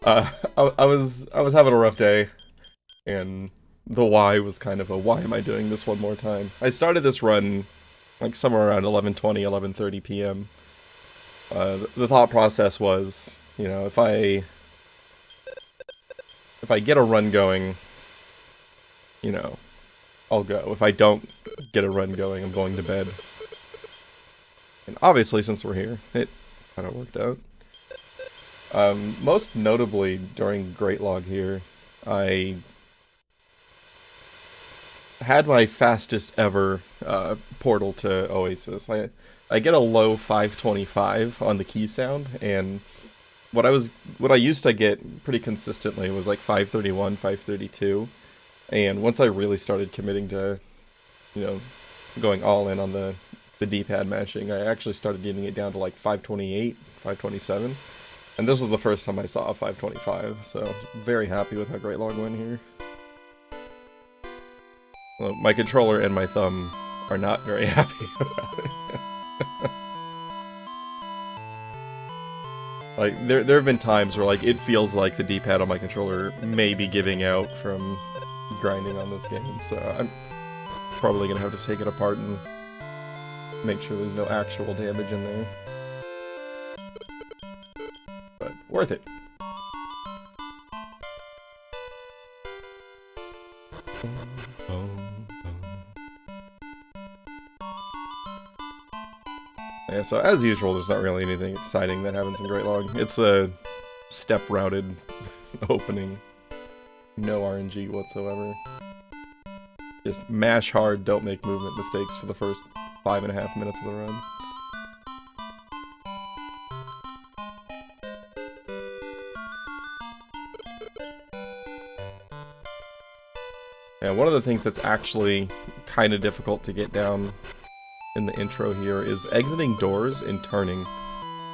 I was having a rough day, and the why was kind of a why am I doing this one more time? I started this run like somewhere around 11:20, 11:30 p.m. The thought process was, you know, if I get a run going, you know, I'll go. If I don't get a run going, I'm going to bed. And obviously, since we're here, it kind of worked out. Most notably, during Great Log here, I had my fastest ever portal to Oasis. I get a low 525 on the key sound, and what I used to get pretty consistently was like 531, 532. And once I really started committing to, you know, going all in on the D-pad mashing, I actually started getting it down to like 528, 527. And this was the first time I saw a 525, so very happy with how Great Log went here. Well, my controller and my thumb are not very happy about it. Like, there have been times where, like, it feels like the D-pad on my controller may be giving out from grinding on this game, so I'm probably gonna have to take it apart and make sure there's no actual damage in there. But worth it. Yeah, so as usual, there's not really anything exciting that happens in Great Log. It's a step-routed opening. No RNG whatsoever. Just mash hard, don't make movement mistakes for the first 5.5 minutes of the run. And one of the things that's actually kind of difficult to get down in the intro here is exiting doors and turning.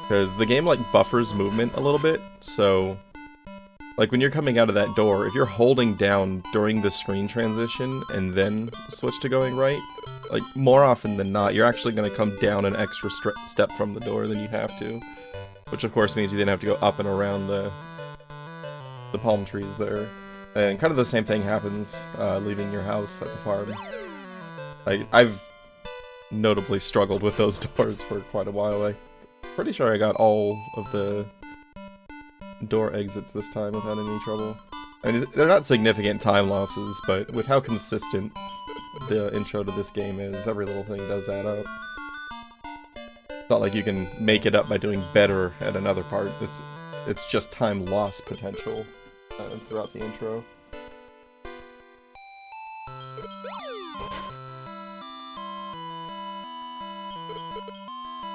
Because the game, like, buffers movement a little bit, so like, when you're coming out of that door, if you're holding down during the screen transition and then switch to going right, like, more often than not, you're actually going to come down an extra step from the door than you have to. Which, of course, means you then have to go up and around the palm trees there. And kind of the same thing happens leaving your house at the farm. I've notably struggled with those doors for quite a while. I'm pretty sure I got all of the door exits this time without any trouble. I mean, they're not significant time losses, but with how consistent the intro to this game is, every little thing does add up. It's not like you can make it up by doing better at another part. It's just time loss potential throughout the intro.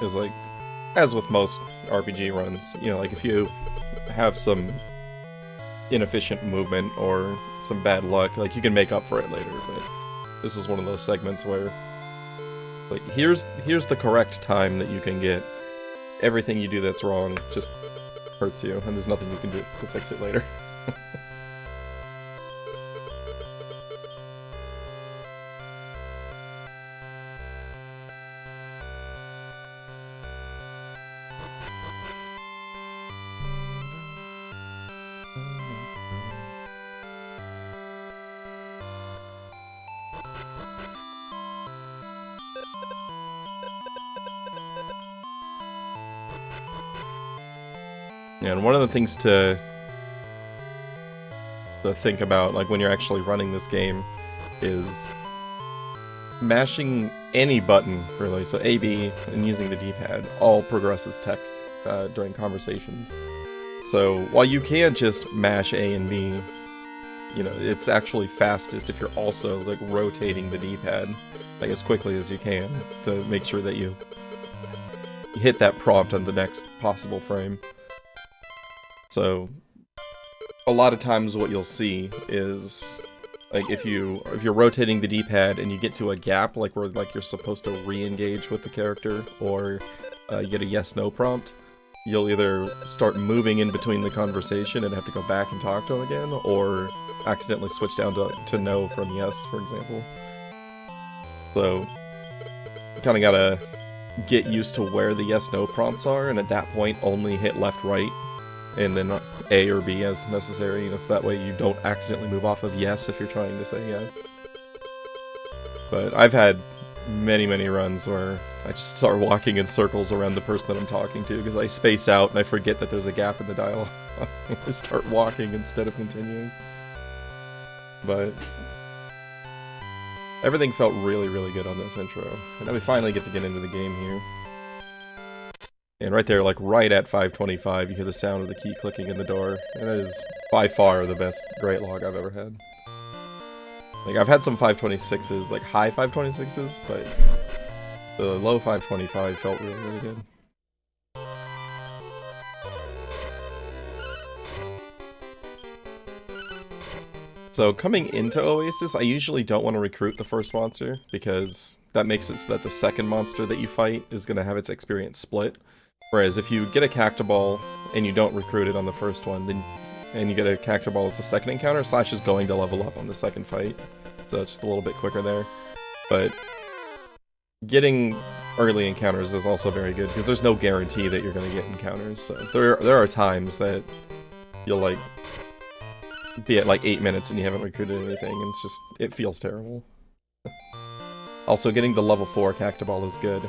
It's like, as with most RPG runs, you know, like if you have some inefficient movement or some bad luck, like, you can make up for it later, but this is one of those segments where, like, here's the correct time that you can get. Everything you do that's wrong just hurts you, and there's nothing you can do to fix it later. And one of the things to think about, like, when you're actually running this game, is mashing any button, really. So A, B, and using the D-pad all progresses text during conversations. So while you can just mash A and B, you know, it's actually fastest if you're also, like, rotating the D-pad, like, as quickly as you can to make sure that you hit that prompt on the next possible frame. So, a lot of times what you'll see is, like, if you're rotating the D-pad and you get to a gap, like where, like, you're supposed to re-engage with the character, or you get a yes/no prompt, you'll either start moving in between the conversation and have to go back and talk to him again, or accidentally switch down to no from yes, for example. So, you kinda gotta get used to where the yes/no prompts are, and at that point only hit left/right and then A or B as necessary, you know, so that way you don't accidentally move off of yes if you're trying to say yes. But I've had many runs where I just start walking in circles around the person that I'm talking to because I space out and I forget that there's a gap in the dialogue. I start walking instead of continuing. But everything felt really good on this intro. And now we finally get to get into the game here. And right there, like right at 525, you hear the sound of the key clicking in the door. And that is by far the best great log I've ever had. Like, I've had some 526s, like high 526s, but the low 525 felt really good. So coming into Oasis, I usually don't want to recruit the first monster, because that makes it so that the second monster that you fight is going to have its experience split. Whereas if you get a Cactoball and you don't recruit it on the first one, then and you get a Cactoball as the second encounter, Slash is going to level up on the second fight. So it's just a little bit quicker there. But getting early encounters is also very good, because there's no guarantee that you're going to get encounters. So there are times that you'll like be at like 8 minutes and you haven't recruited anything, and it's just, it feels terrible. Also, getting the level 4 Cactoball is good.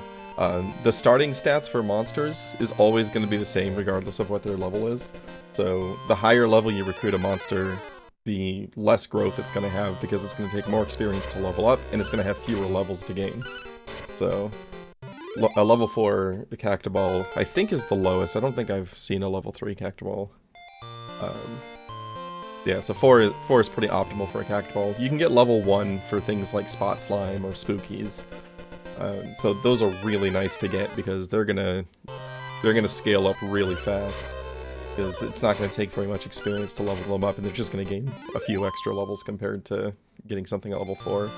The starting stats for monsters is always going to be the same regardless of what their level is. So the higher level you recruit a monster, the less growth it's going to have, because it's going to take more experience to level up, and it's going to have fewer levels to gain. So a level 4 Cactoball, I think, is the lowest. I don't think I've seen a level 3 Cactoball. Yeah, so 4 is pretty optimal for a Cactoball. You can get level 1 for things like Spot Slime or Spookies. So those are really nice to get, because they're gonna scale up really fast, because it's not gonna take very much experience to level them up, and they're just gonna gain a few extra levels compared to getting something at level 4.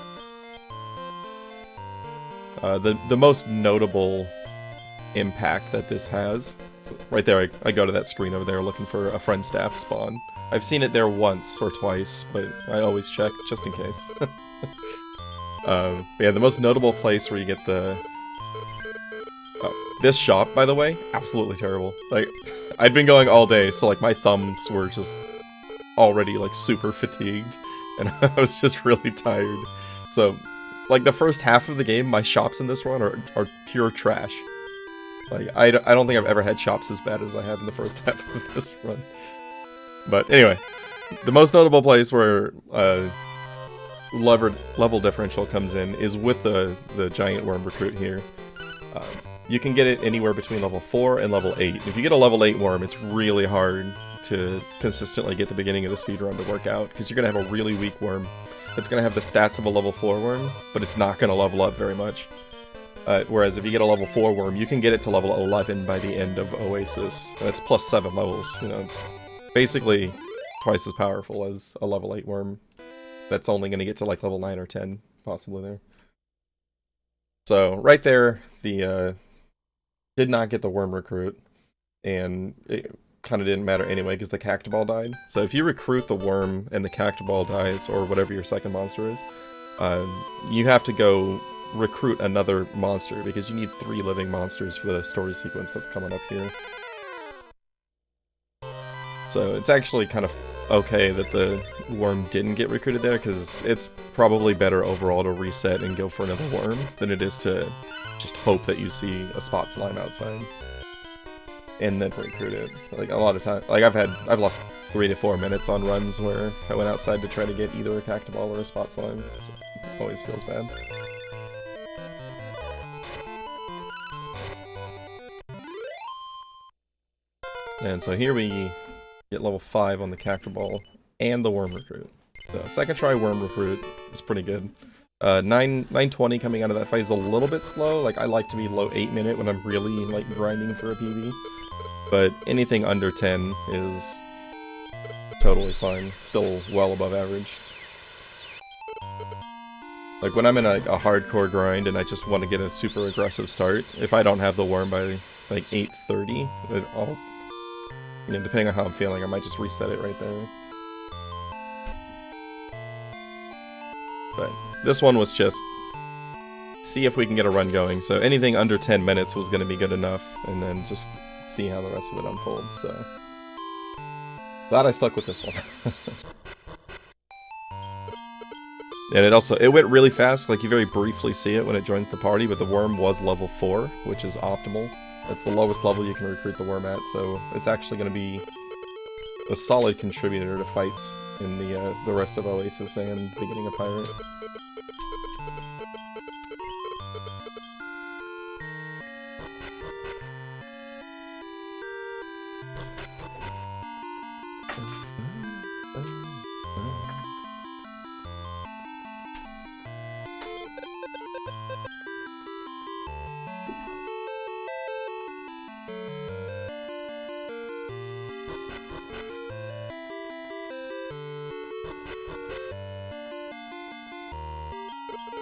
The most notable impact that this has, so right there, I go to that screen over there looking for a friend staff spawn. I've seen it there once or twice, but I always check just in case. Yeah, the most notable place where you get the... this shop, by the way, absolutely terrible. Like, I'd been going all day, so like my thumbs were just already like super fatigued, and I was just really tired. So, like the first half of the game, my shops in this run are pure trash. Like, I don't think I've ever had shops as bad as I have in the first half of this run. But anyway, the most notable place where level differential comes in is with the giant worm recruit here. You can get it anywhere between level 4 and level 8. If you get a level 8 worm, it's really hard to consistently get the beginning of the speedrun to work out, because you're going to have a really weak worm. It's going to have the stats of a level 4 worm, but it's not going to level up very much. Whereas if you get a level 4 worm, you can get it to level 11 by the end of Oasis. That's plus 7 levels. You know, it's basically twice as powerful as a level 8 worm. That's only going to get to like level 9 or 10, possibly there. So right there, the did not get the worm recruit, and it kind of didn't matter anyway because the Cactoball died. So if you recruit the worm and the Cactoball dies, or whatever your second monster is, you have to go recruit another monster, because you need 3 living monsters for the story sequence that's coming up here. So it's actually kind of okay that the worm didn't get recruited there, because it's probably better overall to reset and go for another worm than it is to just hope that you see a Spot Slime outside and then recruit it. Like, a lot of time, like I've lost 3 to 4 minutes on runs where I went outside to try to get either a Cactoball or a Spot Slime. So it always feels bad. And so here we get level 5 on the Cactoball and the worm recruit. So second try worm recruit is pretty good. 920 coming out of that fight is a little bit slow. Like, I like to be low 8 minute when I'm really like grinding for a PB. But anything under 10 is totally fine. Still well above average. Like, when I'm in a hardcore grind and I just want to get a super aggressive start, if I don't have the worm by like 8:30, I'll, you know, depending on how I'm feeling, I might just reset it right there. But this one was just see if we can get a run going. So anything under 10 minutes was going to be good enough, and then just see how the rest of it unfolds. So Glad I stuck with this one. And it went really fast, like you very briefly see it when it joins the party, but the worm was level 4, which is optimal. That's the lowest level you can recruit the worm at, so it's actually going to be a solid contributor to fights in the rest of Oasis and beginning of Pirate.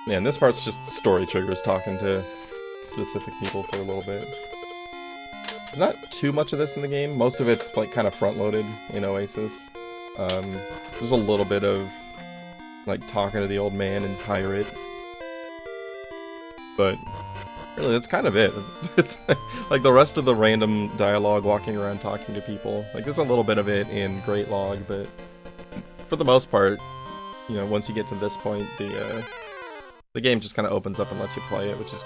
Yeah, and this part's just story triggers talking to specific people for a little bit. There's not too much of this in the game. Most of it's like kind of front-loaded in Oasis. There's a little bit of like talking to the old man in Pirate, but really that's kind of it. It's like the rest of the random dialogue, walking around talking to people. Like there's a little bit of it in Great Log, but for the most part, you know, once you get to this point, the game just kind of opens up and lets you play it, which is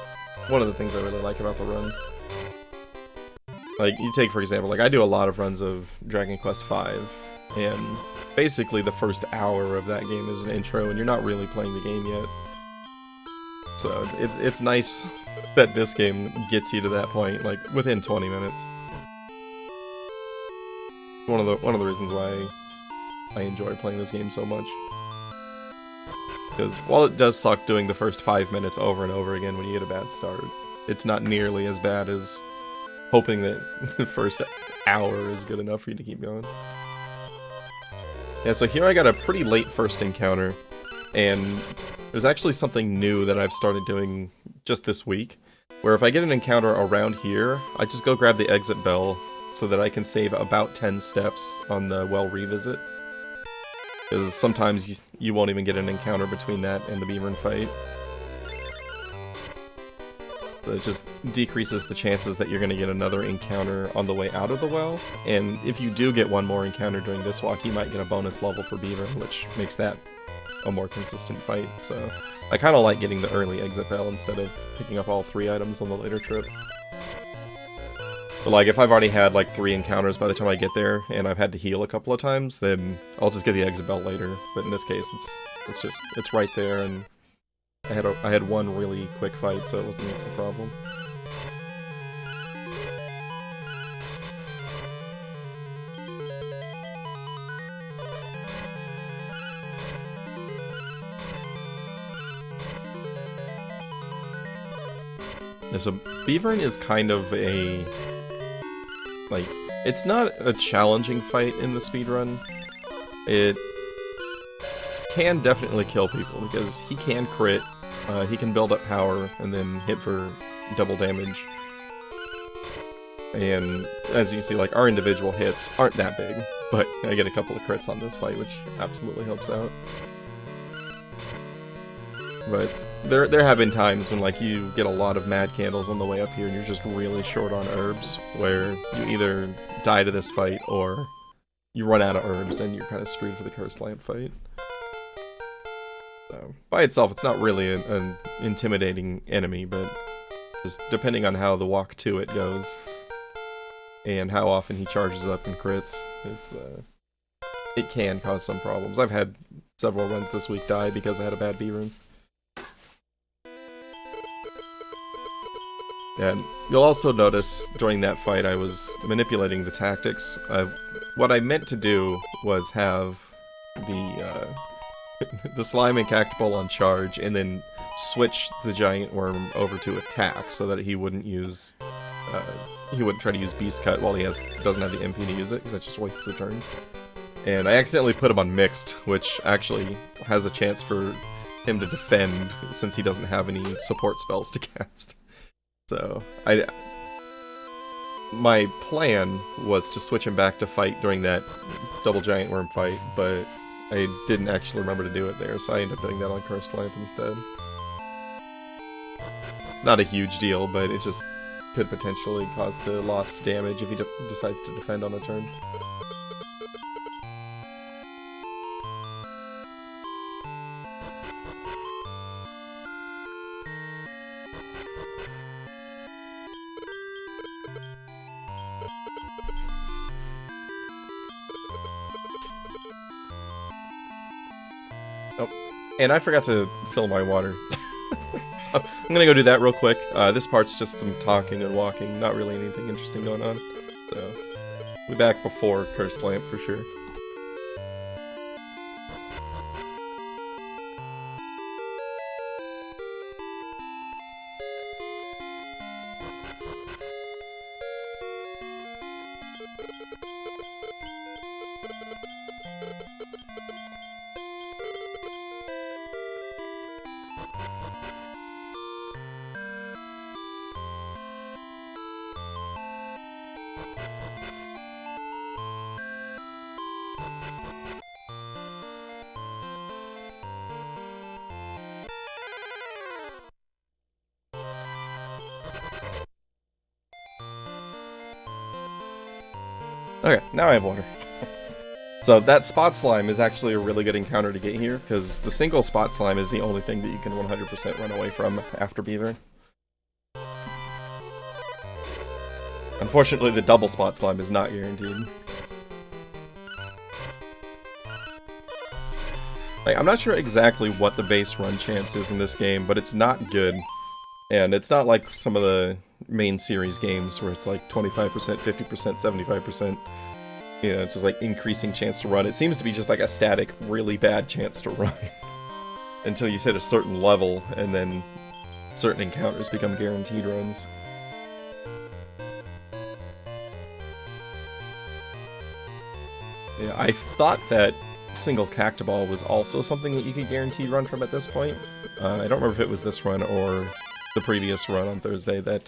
one of the things I really like about the run. Like, you take, for example, like, I do a lot of runs of Dragon Quest V, and basically the first hour of that game is an intro, and you're not really playing the game yet. So, it's nice that this game gets you to that point, like, within 20 minutes. One of the reasons why I enjoy playing this game so much. Because while it does suck doing the first 5 minutes over and over again when you get a bad start, it's not nearly as bad as hoping that the first hour is good enough for you to keep going. Yeah, so here I got a pretty late first encounter, and there's actually something new that I've started doing just this week, where if I get an encounter around here, I just go grab the exit bell so that I can save about 10 steps on the well revisit. Because sometimes you won't even get an encounter between that and the Beaver fight. So it just decreases the chances that you're going to get another encounter on the way out of the well. And if you do get one more encounter during this walk, you might get a bonus level for Beaver, which makes that a more consistent fight. So I kind of like getting the early exit bell instead of picking up all 3 items on the later trip. But like, if I've already had like 3 encounters by the time I get there, and I've had to heal a couple of times, then I'll just get the exit belt later. But in this case, it's right there, and I had one really quick fight, so it wasn't a problem. Yeah, so Beavern is kind of a... like, it's not a challenging fight in the speedrun. It can definitely kill people, because he can crit, he can build up power, and then hit for double damage. And as you see, like, our individual hits aren't that big, but I get a couple of crits on this fight, which absolutely helps out. But there have been times when, like, you get a lot of mad candles on the way up here and you're just really short on herbs, where you either die to this fight or you run out of herbs and you're kind of screwed for the cursed lamp fight. So, by itself, it's not really an intimidating enemy, but just depending on how the walk to it goes and how often he charges up and crits, it can cause some problems. I've had several runs this week die because I had a bad B-rune. And you'll also notice during that fight I was manipulating the tactics. What I meant to do was have the slime and cactopole on charge, and then switch the giant worm over to attack so that he wouldn't use he wouldn't try to use Beast Cut while he doesn't have the MP to use it, because that just wastes a turn. And I accidentally put him on Mixed, which actually has a chance for him to defend since he doesn't have any support spells to cast. So, my plan was to switch him back to fight during that double giant worm fight, but I didn't actually remember to do it there, so I ended up doing that on Cursed Lamp instead. Not a huge deal, but it just could potentially cause to lost damage if he decides to defend on a turn. And I forgot to fill my water. So I'm gonna go do that real quick. This part's just some talking and walking, not really anything interesting going on. So, we'll be back before Cursed Lamp for sure. Okay, now I have water. So that spot slime is actually a really good encounter to get here, because the single spot slime is the only thing that you can 100% run away from after Beaver. Unfortunately, the double spot slime is not guaranteed. Like, I'm not sure exactly what the base run chance is in this game, but it's not good. And it's not like some of the main series games where it's like 25%, 50%, 75%. You know, just like increasing chance to run. It seems to be just like a static, really bad chance to run. Until you hit a certain level, and then certain encounters become guaranteed runs. Yeah, I thought that single Cactoball was also something that you could guaranteed run from at this point. I don't remember if it was this run or the previous run on Thursday that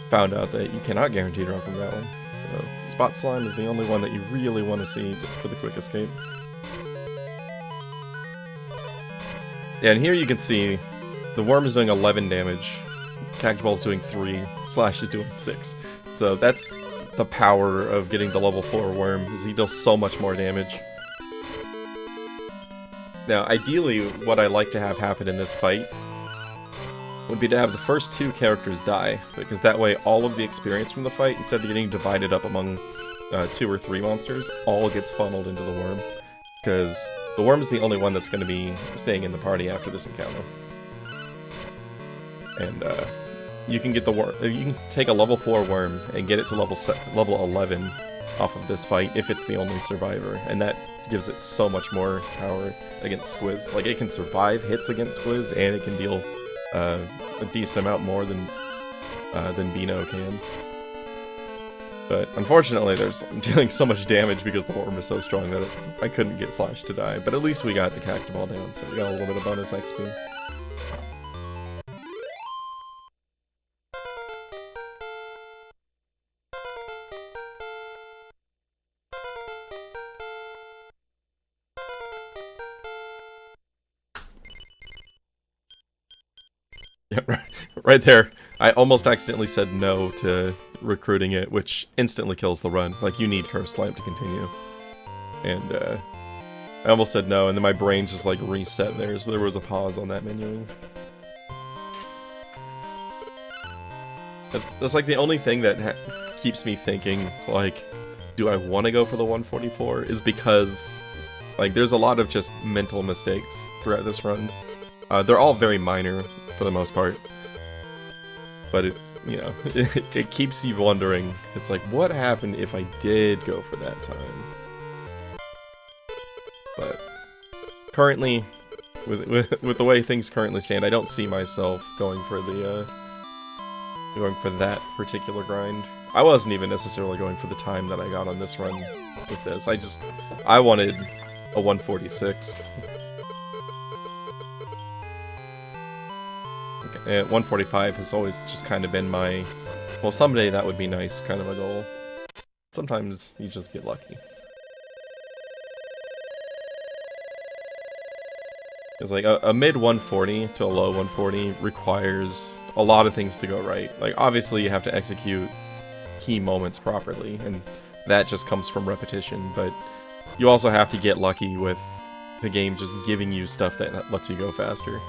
found out that you cannot guaranteed run from that one. So, Spot Slime is the only one that you really want to see for the quick escape. Yeah, and here you can see the worm is doing 11 damage, Cactoball's doing 3, Slash is doing 6. So that's the power of getting the level 4 worm, is he does so much more damage. Now, ideally, what I like to have happen in this fight would be to have the first 2 characters die, because that way all of the experience from the fight, instead of getting divided up among 2 or 3 monsters, all gets funneled into the worm. Because the worm is the only one that's going to be staying in the party after this encounter. And you can get the worm. You can take a level 4 worm and get it to level 11 off of this fight if it's the only survivor, and that gives it so much more power against Squiz. Like, it can survive hits against Squiz, and it can deal a decent amount more than Beano can. But unfortunately, I'm dealing so much damage because the worm is so strong that I couldn't get Slash to die. But at least we got the Cactoball down, so we got a little bit of bonus XP. Yeah, right there. I almost accidentally said no to recruiting it, which instantly kills the run. Like, you need Cursed Lamp to continue. And, I almost said no, and then my brain just, like, reset there, so there was a pause on that menuing. That's like, the only thing that keeps me thinking, like, do I want to go for the 144? Is because, like, there's a lot of just mental mistakes throughout this run. They're all very minor, for the most part. But it, you know, it keeps you wondering. It's like, what happened if I did go for that time? But currently, with the way things currently stand, I don't see myself going for that particular grind. I wasn't even necessarily going for the time that I got on this run with this. I wanted a 146. Okay, 145 has always just kind of been my, well, someday that would be nice kind of a goal. Sometimes you just get lucky. It's like a mid 140 to a low 140 requires a lot of things to go right. Like, obviously you have to execute key moments properly, and that just comes from repetition, but you also have to get lucky with the game just giving you stuff that lets you go faster.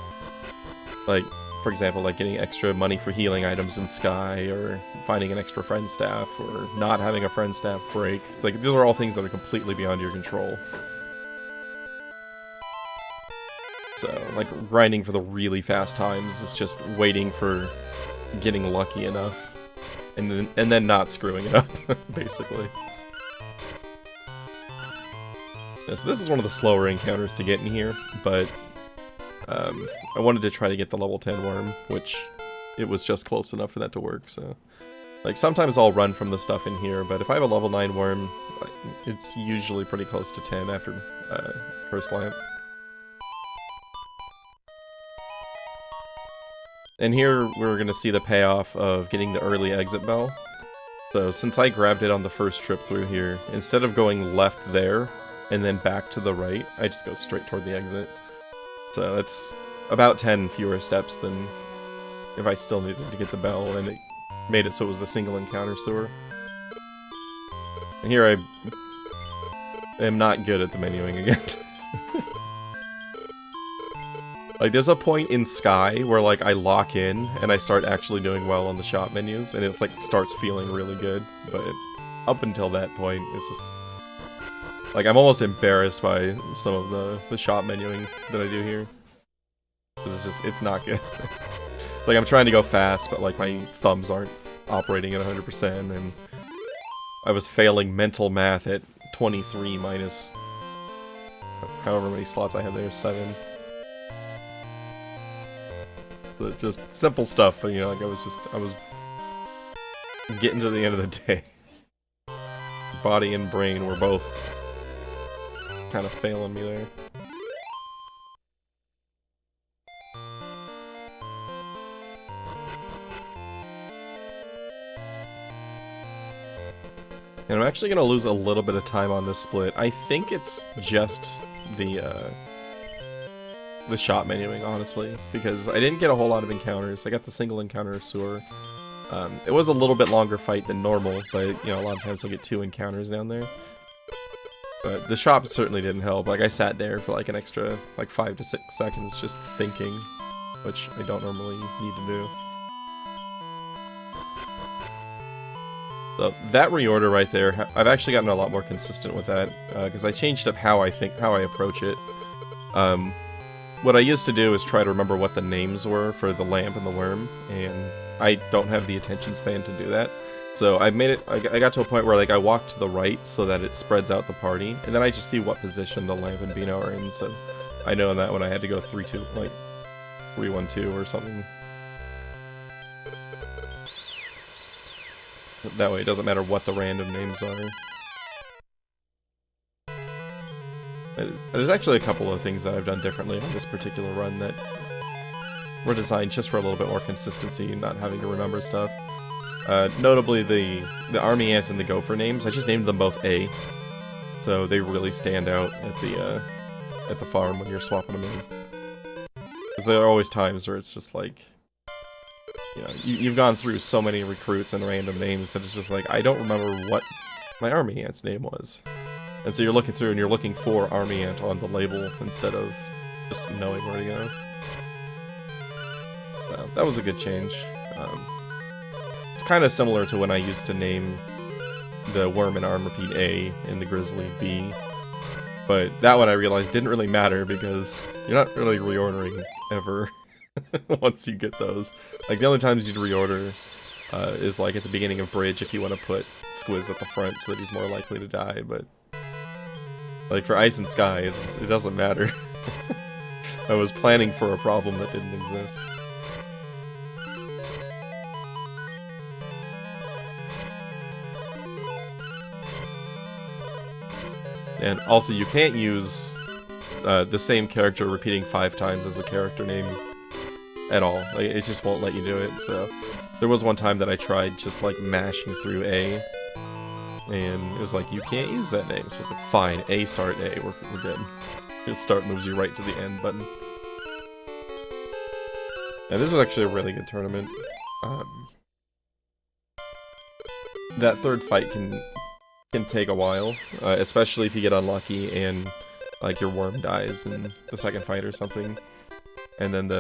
Like, for example, like getting extra money for healing items in Sky, or finding an extra friend staff, or not having a friend staff break. It's like, these are all things that are completely beyond your control. So, like, grinding for the really fast times is just waiting for getting lucky enough, and then not screwing it up, basically. Yeah, so this is one of the slower encounters to get in here, but I wanted to try to get the level 10 worm, which it was just close enough for that to work, so... Like, sometimes I'll run from the stuff in here, but if I have a level 9 worm, it's usually pretty close to 10 after first lamp. And here we're going to see the payoff of getting the early exit bell. So since I grabbed it on the first trip through here, instead of going left there and then back to the right, I just go straight toward the exit. So it's about 10 fewer steps than if I still needed to get the bell, and it made it so it was a single encounter sewer. And here I am not good at the menuing again. Like, there's a point in Sky where, like, I lock in and I start actually doing well on the shop menus, and it's like starts feeling really good, but up until that point, it's just... Like, I'm almost embarrassed by some of the shop menuing that I do here. It's just, it's not good. It's like I'm trying to go fast, but, like, my thumbs aren't operating at 100%, and I was failing mental math at 23 minus however many slots I have there, 7. But just simple stuff, but, you know, like, I was getting to the end of the day. Body and brain were both kind of failing me there. And I'm actually going to lose a little bit of time on this split. I think it's just the shop menuing, honestly, because I didn't get a whole lot of encounters. I got the single encounter sewer. It was a little bit longer fight than normal, but, you know, a lot of times I'll get 2 encounters down there. But the shop certainly didn't help. Like, I sat there for like an extra, like, 5 to 6 seconds just thinking, which I don't normally need to do. So that reorder right there, I've actually gotten a lot more consistent with that, because I changed up how I approach it. What I used to do is try to remember what the names were for the lamp and the worm, and I don't have the attention span to do that. So I made it, I got to a point where, like, I walk to the right so that it spreads out the party, and then I just see what position the lamp and Beano are in, so I know that when I had to go 3-2, like 3-1-2 or something. That way it doesn't matter what the random names are. There's actually a couple of things that I've done differently on this particular run that were designed just for a little bit more consistency and not having to remember stuff. Notably, the Army Ant and the Gopher names, I just named them both A, so they really stand out at the farm when you're swapping them in. Because there are always times where it's just like, you know, you've gone through so many recruits and random names that it's just like, I don't remember what my Army Ant's name was. And so you're looking through and you're looking for Army Ant on the label instead of just knowing where to go. So, that was a good change. It's kind of similar to when I used to name the Worm and Arm Repeat A and the Grizzly B. But that one I realized didn't really matter because you're not really reordering ever once you get those. Like, the only times you'd reorder is like at the beginning of Bridge if you want to put Squiz at the front so that he's more likely to die, but like for Ice and Sky, it doesn't matter. I was planning for a problem that didn't exist. And also, you can't use the same character repeating 5 times as a character name at all. Like, it just won't let you do it, so... There was one time that I tried just, like, mashing through A, and it was like, you can't use that name. So it's like, fine, A start A, we're good. It start moves you right to the end button. And this was actually a really good tournament. That third fight can take a while, especially if you get unlucky and like your worm dies in the second fight or something. And then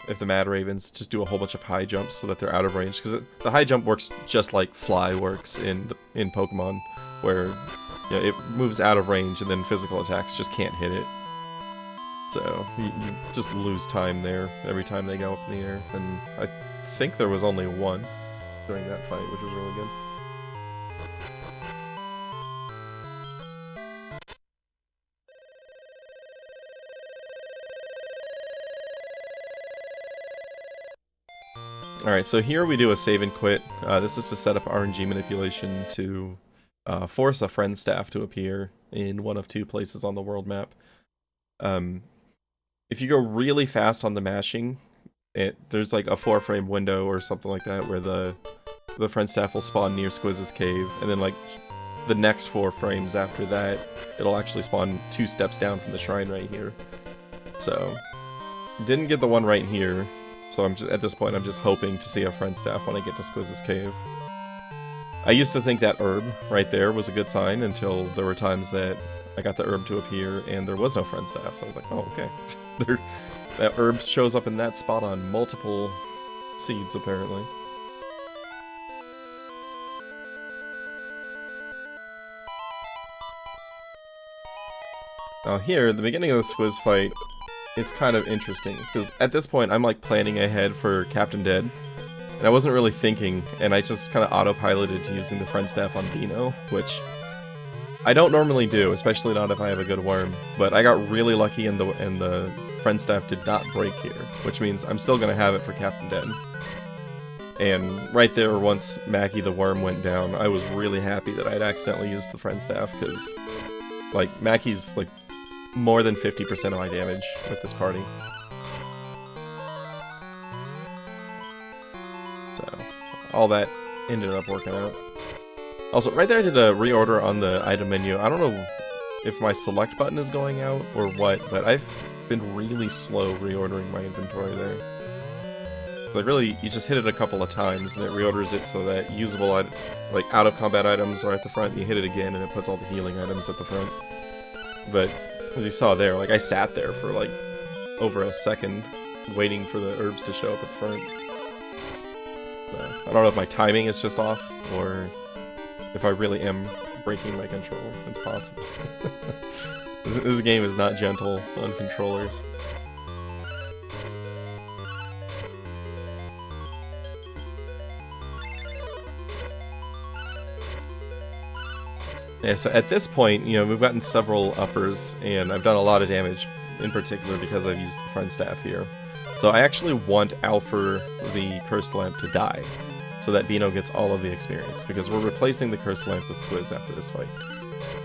if the Mad Ravens just do a whole bunch of high jumps so that they're out of range, because the high jump works just like Fly works in Pokemon, where, you know, it moves out of range and then physical attacks just can't hit it. So you just lose time there every time they go up in the air. And I think there was only one during that fight, which was really good. Alright, so here we do a save and quit. This is to set up RNG manipulation to force a friend staff to appear in one of two places on the world map. If you go really fast on the mashing, there's like a 4-frame window or something like that where the friend staff will spawn near Squizz's cave, and then like the next 4 frames after that, it'll actually spawn 2 steps down from the shrine right here. So, didn't get the one right here. So at this point, I'm just hoping to see a friend staff when I get to Squizz's cave. I used to think that herb right there was a good sign until there were times that I got the herb to appear and there was no friend staff. So I was like, oh, okay. That herb shows up in that spot on multiple seeds, apparently. Now here, at the beginning of the Squiz fight, it's kind of interesting, because at this point I'm like planning ahead for Captain Dead, and I wasn't really thinking, and I just kind of autopiloted to using the friend staff on Dino, which I don't normally do, especially not if I have a good worm, but I got really lucky and the friend staff did not break here, which means I'm still going to have it for Captain Dead. And right there, once Mackie the worm went down, I was really happy that I'd accidentally used the friend staff, because like Mackie's like more than 50% of my damage with this party. So, all that ended up working out. Also, right there I did a reorder on the item menu. I don't know if my select button is going out or what, but I've been really slow reordering my inventory there. Like really, you just hit it a couple of times and it reorders it so that usable, like out-of-combat items are at the front, and you hit it again and it puts all the healing items at the front. But as you saw there, like I sat there for like over a second waiting for the herbs to show up at the front. So, I don't know if my timing is just off or if I really am breaking my control. It's possible. This game is not gentle on controllers. Yeah, so at this point, you know, we've gotten several uppers, and I've done a lot of damage, in particular because I've used the friend staff here. So I actually want Alpher the Cursed Lamp to die, so that Bino gets all of the experience, because we're replacing the Cursed Lamp with Squiz after this fight.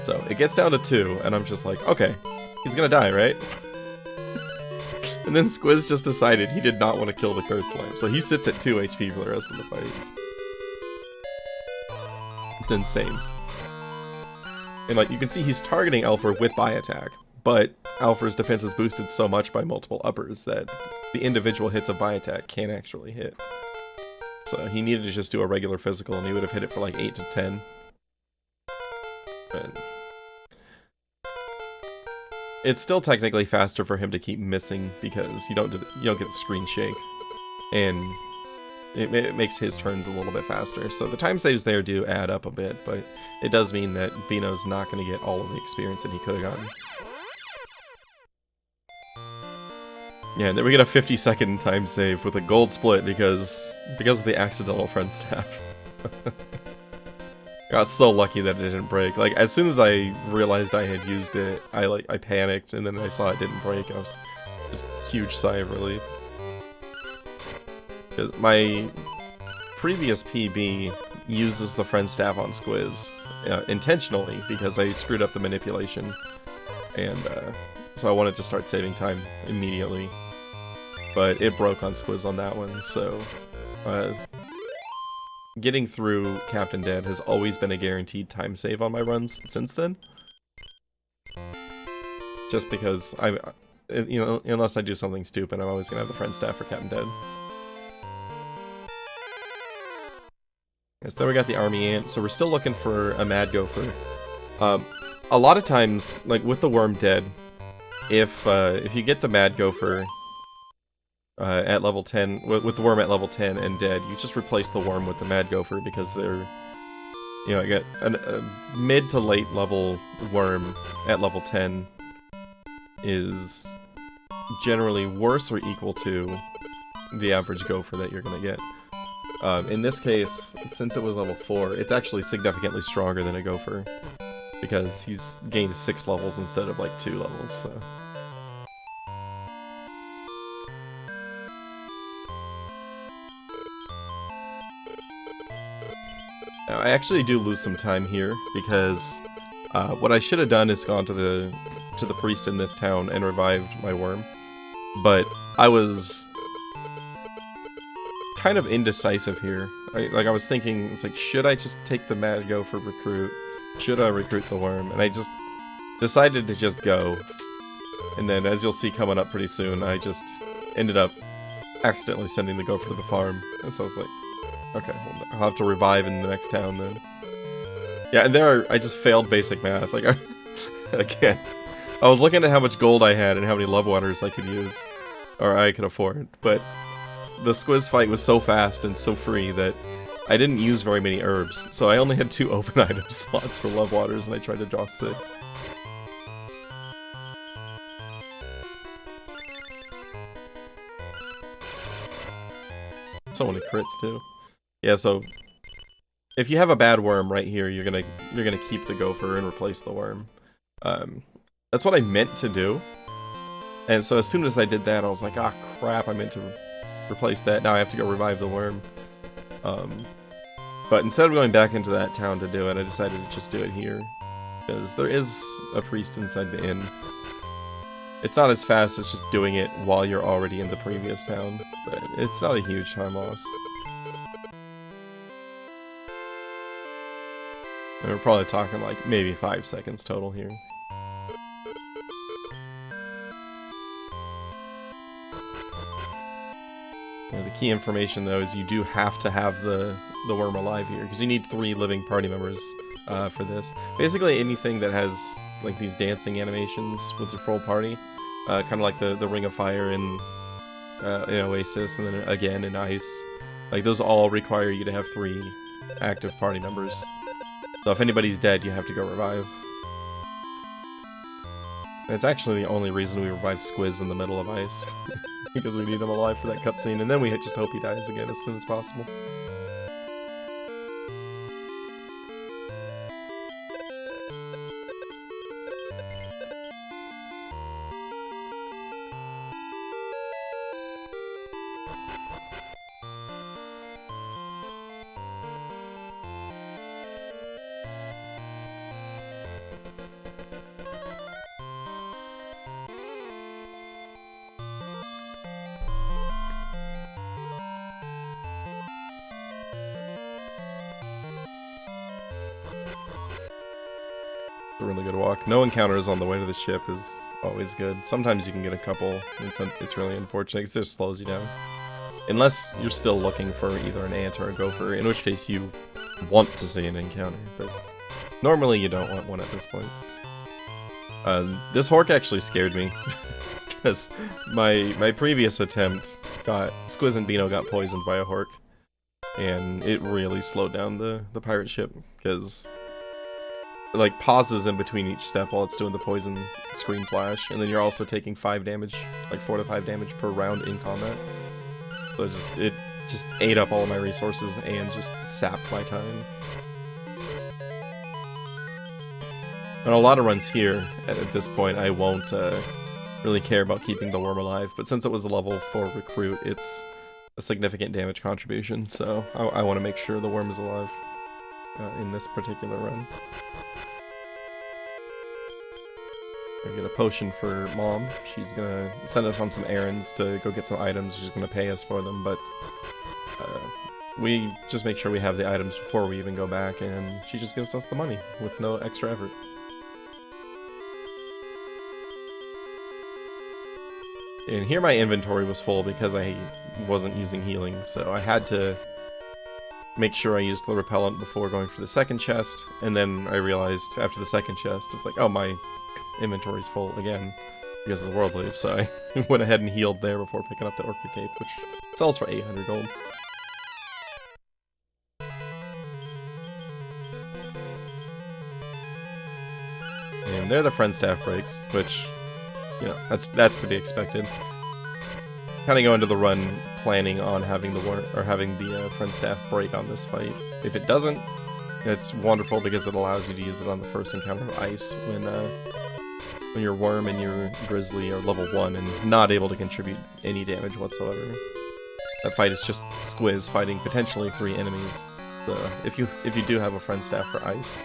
So it gets down to 2, and I'm just like, okay, he's gonna die, right? And then Squiz just decided he did not want to kill the Cursed Lamp, so he sits at 2 HP for the rest of the fight. It's insane. And like, you can see he's targeting Alpher with Bi Attack, but Alpher's defense is boosted so much by multiple uppers that the individual hits of Bi Attack can't actually hit. So he needed to just do a regular physical, and he would have hit it for like 8 to 10. But it's still technically faster for him to keep missing because you don't get the screen shake, and it makes his turns a little bit faster. So the time saves there do add up a bit, but it does mean that Bino's not going to get all of the experience that he could have gotten. Yeah, and then we get a 50-second time save with a gold split because of the accidental friend staff. I got so lucky that it didn't break. Like, as soon as I realized I had used it, I panicked, and then I saw it didn't break, and I was just huge sigh of relief. My previous PB uses the friend staff on Squiz intentionally because I screwed up the manipulation, and so I wanted to start saving time immediately, but it broke on Squiz on that one. So getting through Captain Dead has always been a guaranteed time save on my runs since then, just because unless I do something stupid, I'm always gonna have the friend staff for Captain Dead. So then we got the army ant, so we're still looking for a mad gopher. A lot of times, like with the worm dead, if you get the mad gopher at level 10, with the worm at level 10 and dead, you just replace the worm with the mad gopher because they're, I get a mid to late level worm at level 10 is generally worse or equal to the average gopher that you're gonna get. In this case, since it was level 4, it's actually significantly stronger than a gopher, because he's gained 6 levels instead of like 2 levels, so. Now, I actually do lose some time here, because what I should have done is gone to the priest in this town and revived my worm, but I was kind of indecisive here. I was thinking, it's like, should I just take the mad gopher recruit? Should I recruit the worm? And I just decided to just go. And then, as you'll see coming up pretty soon, I just ended up accidentally sending the gopher to the farm. And so I was like, okay, well, I'll have to revive in the next town then. Yeah, and I just failed basic math. Like, again, I was looking at how much gold I had and how many love waters I could use, or I could afford, but the squiz fight was so fast and so free that I didn't use very many herbs, so I only had 2 open item slots for love waters, and I tried to draw 6. So many crits too. Yeah, so if you have a bad worm right here, you're gonna keep the gopher and replace the worm. That's what I meant to do. And so as soon as I did that, I was like, ah, crap, I meant to replace that. Now I have to go revive the worm. But instead of going back into that town to do it, I decided to just do it here. Because there is a priest inside the inn. It's not as fast as just doing it while you're already in the previous town, but it's not a huge time loss. And we're probably talking like maybe 5 seconds total here. The key information though is you do have to have the worm alive here, because you need 3 living party members for this. Basically anything that has like these dancing animations with your full party, kind of like the Ring of Fire in Oasis, and then again in Ice, like those all require you to have 3 active party members. So if anybody's dead, you have to go revive. And it's actually the only reason we revive Squiz in the middle of Ice. Because we need him alive for that cutscene, and then we just hope he dies again as soon as possible. A really good walk. No encounters on the way to the ship is always good. Sometimes you can get a couple. It's really unfortunate because it just slows you down. Unless you're still looking for either an ant or a gopher, in which case you want to see an encounter, but normally you don't want one at this point. This Hork actually scared me, because my previous attempt Squiz and Beano got poisoned by a Hork, and it really slowed down the pirate ship, because it like pauses in between each step while it's doing the poison screen flash, and then you're also taking 5 damage, like 4 to 5 damage per round in combat. So it just ate up all of my resources and just sapped my time. On a lot of runs here, at this point, I won't really care about keeping the worm alive, but since it was a level 4 recruit, it's a significant damage contribution, so I want to make sure the worm is alive in this particular run. I get a potion for Mom. She's gonna send us on some errands to go get some items. She's gonna pay us for them, but we just make sure we have the items before we even go back, and she just gives us the money with no extra effort. And here my inventory was full because I wasn't using healing, so I had to make sure I used the repellent before going for the second chest, and then I realized after the second chest, it's like, oh, my inventory's full again because of the world leaf, so I went ahead and healed there before picking up the Orca Cape, which sells for 800 gold. And they're the friend staff breaks, which you know, that's to be expected. Kind of go into the run planning on having the friend staff break on this fight. If it doesn't, it's wonderful because it allows you to use it on the first encounter of ice when your worm and your grizzly are level 1 and not able to contribute any damage whatsoever. That fight is just Squiz fighting potentially 3 enemies. So if you do have a friend staff for ice,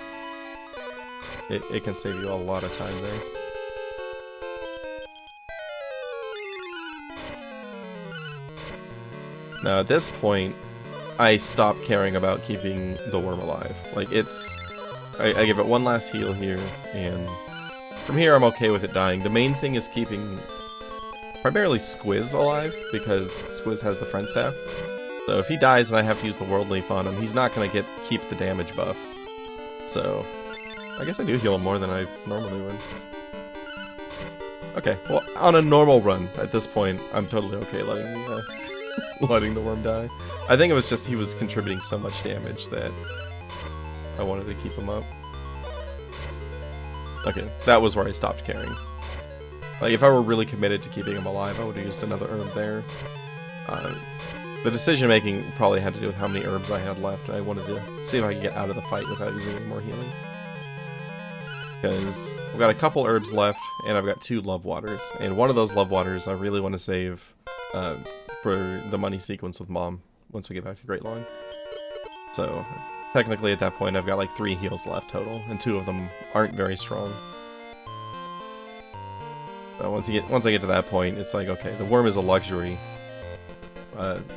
it can save you a lot of time there. Now at this point, I stopped caring about keeping the worm alive. Like I give it one last heal here, and from here I'm okay with it dying. The main thing is keeping primarily Squiz alive, because Squiz has the friend staff. So if he dies and I have to use the World Leaf on him, he's not going to keep the damage buff. So I guess I do heal him more than I normally would. Okay, well, on a normal run, at this point, I'm totally okay letting the worm die. I think it was just he was contributing so much damage that I wanted to keep him up. Okay, that was where I stopped caring. Like, if I were really committed to keeping him alive, I would have used another herb there. The decision-making probably had to do with how many herbs I had left, and I wanted to see if I could get out of the fight without using any more healing. Because I've got a couple herbs left, and I've got 2 love waters. And one of those love waters I really want to save for the money sequence with Mom once we get back to Great Log. So technically at that point I've got like 3 heals left total, and 2 of them aren't very strong. So once I get to that point, it's like, okay, the worm is a luxury.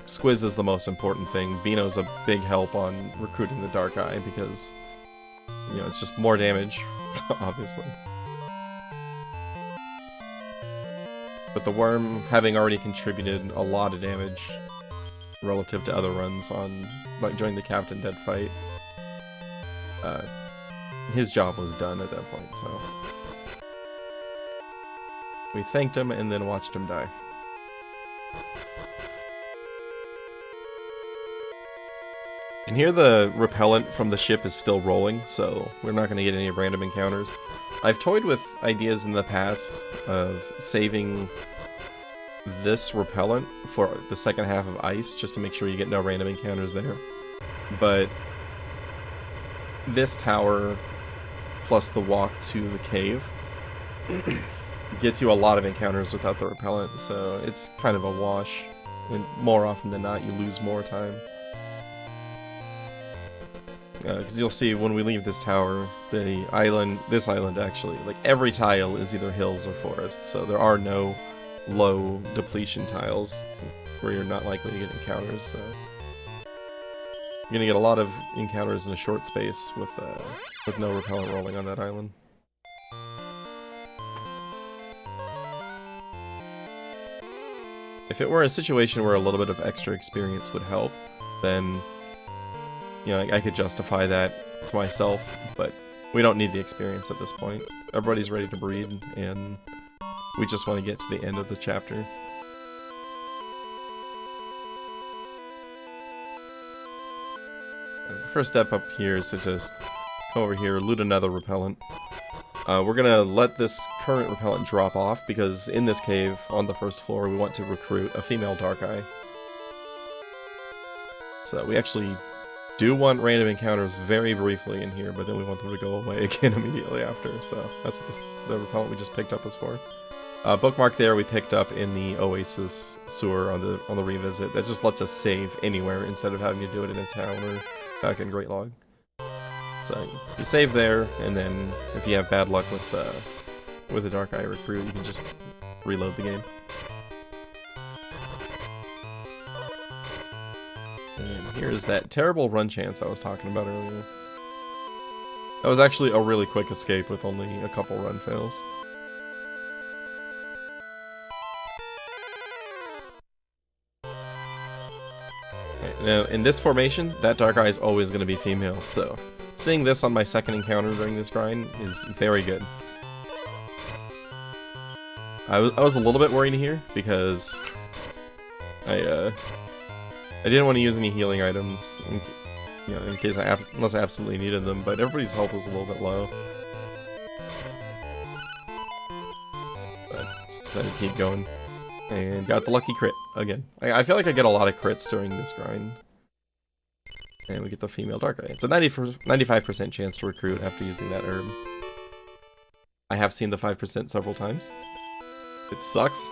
Squiz is the most important thing. Beano's a big help on recruiting the Dark Eye because, you know, it's just more damage, obviously. But the worm, having already contributed a lot of damage relative to other runs on, like during the Captain Dead fight, his job was done at that point, so we thanked him and then watched him die. And here the repellent from the ship is still rolling, so we're not going to get any random encounters. I've toyed with ideas in the past of saving this repellent for the second half of Ice, just to make sure you get no random encounters there. But this tower, plus the walk to the cave, gets you a lot of encounters without the repellent, so it's kind of a wash. And more often than not, you lose more time. Because you'll see when we leave this tower, this island actually, like every tile is either hills or forest, so there are no low depletion tiles where you're not likely to get encounters, so you're gonna get a lot of encounters in a short space with no repellent rolling on that island. If it were a situation where a little bit of extra experience would help, then you know, I could justify that to myself, but we don't need the experience at this point. Everybody's ready to breed, and we just want to get to the end of the chapter. And the first step up here is to just come over here, loot another repellent. We're gonna let this current repellent drop off, because in this cave, on the first floor, we want to recruit a female Dark Eye. So we actually do want random encounters very briefly in here, but then we want them to go away again immediately after, so that's what the repellent we just picked up is for. Bookmark there we picked up in the Oasis sewer on the revisit. That just lets us save anywhere instead of having to do it in a town or back in Great Log. So you save there, and then if you have bad luck with a Dark Eye recruit, you can just reload the game. And here's that terrible run chance I was talking about earlier. That was actually a really quick escape with only a couple run fails. Okay, now, in this formation, that Dark Eye is always going to be female, so seeing this on my second encounter during this grind is very good. I was a little bit worried here, because I didn't want to use any healing items, in case unless I absolutely needed them, but everybody's health was a little bit low. But decided to keep going. And got the lucky crit again. I feel like I get a lot of crits during this grind. And we get the female dark eye. It's a 95% chance to recruit after using that herb. I have seen the 5% several times. It sucks.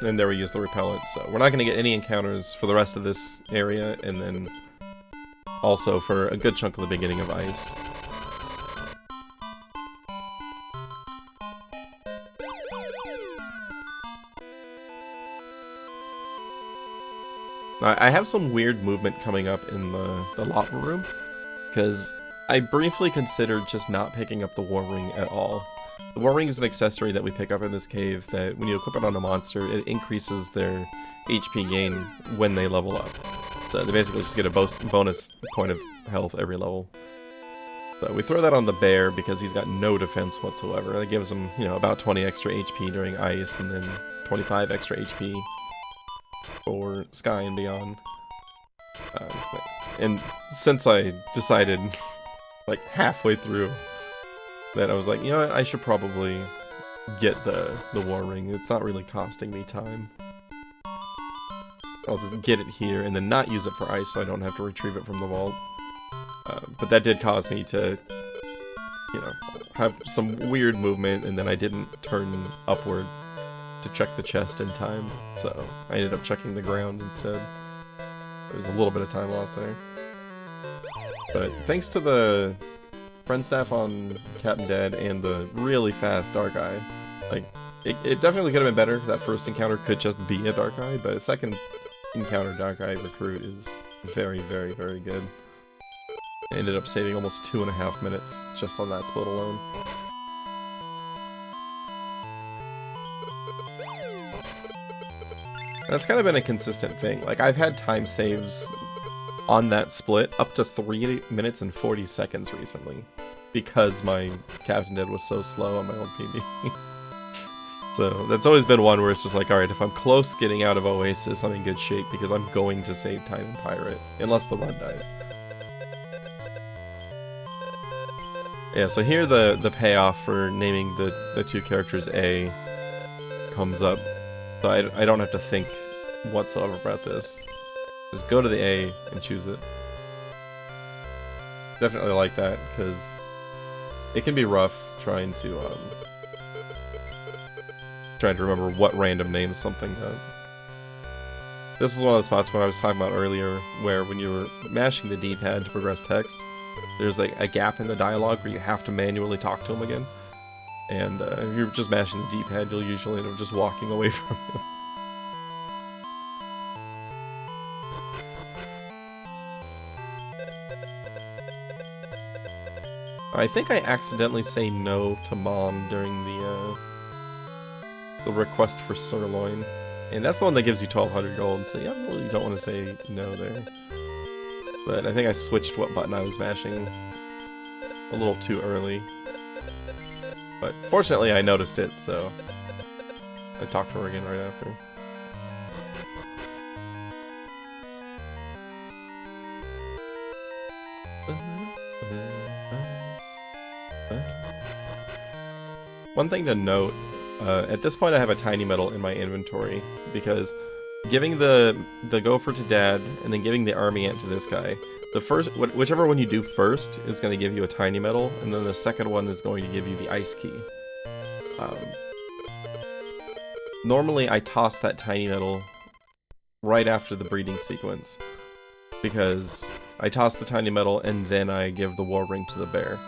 And there we use the repellent, so we're not going to get any encounters for the rest of this area, and then also for a good chunk of the beginning of ice. I have some weird movement coming up in the lava room, because I briefly considered just not picking up the war ring at all. The war ring is an accessory that we pick up in this cave that when you equip it on a monster, it increases their HP gain when they level up. So they basically just get a bonus point of health every level. So we throw that on the bear because he's got no defense whatsoever. That gives him, you know, about 20 extra HP during ice and then 25 extra HP for sky and beyond. And since I decided, like halfway through, that I was like, you know what, I should probably get the war ring. It's not really costing me time. I'll just get it here and then not use it for ice so I don't have to retrieve it from the vault. But that did cause me to, you know, have some weird movement, and then I didn't turn upward to check the chest in time, so I ended up checking the ground instead. There's a little bit of time loss there. But thanks to the friend staff on Captain Dead and the really fast Dark Eye, like, it definitely could have been better. That first encounter could just be a Dark Eye, but a second encounter Dark Eye recruit is very, very, very good. I ended up saving almost 2.5 minutes just on that split alone. That's kind of been a consistent thing. Like, I've had time saves on that split up to 3 minutes and 40 seconds recently, because my Captain Dead was so slow on my old PB. So that's always been one where it's just like, alright, if I'm close getting out of Oasis, I'm in good shape because I'm going to save time in Pirate, unless the run dies. Yeah, so here the payoff for naming the two characters A comes up, so I don't have to think whatsoever about this. Just go to the A and choose it. Definitely like that, because it can be rough trying to remember what random names something does. This is one of the spots where I was talking about earlier, where when you were mashing the D-pad to progress text, there's like a gap in the dialogue where you have to manually talk to him again. And if you're just mashing the D-pad, you'll usually end up just walking away from him. I think I accidentally say no to Mom during the request for sirloin, and that's the one that gives you 1200 gold, so yeah, I really don't want to say no there. But I think I switched what button I was mashing a little too early. But fortunately I noticed it, so I talked to her again right after. One thing to note, at this point I have a tiny metal in my inventory, because giving the gopher to Dad and then giving the army ant to this guy, whichever one you do first is going to give you a tiny metal, and then the second one is going to give you the ice key. Normally I toss that tiny metal right after the breeding sequence, because I toss the tiny metal and then I give the war ring to the bear.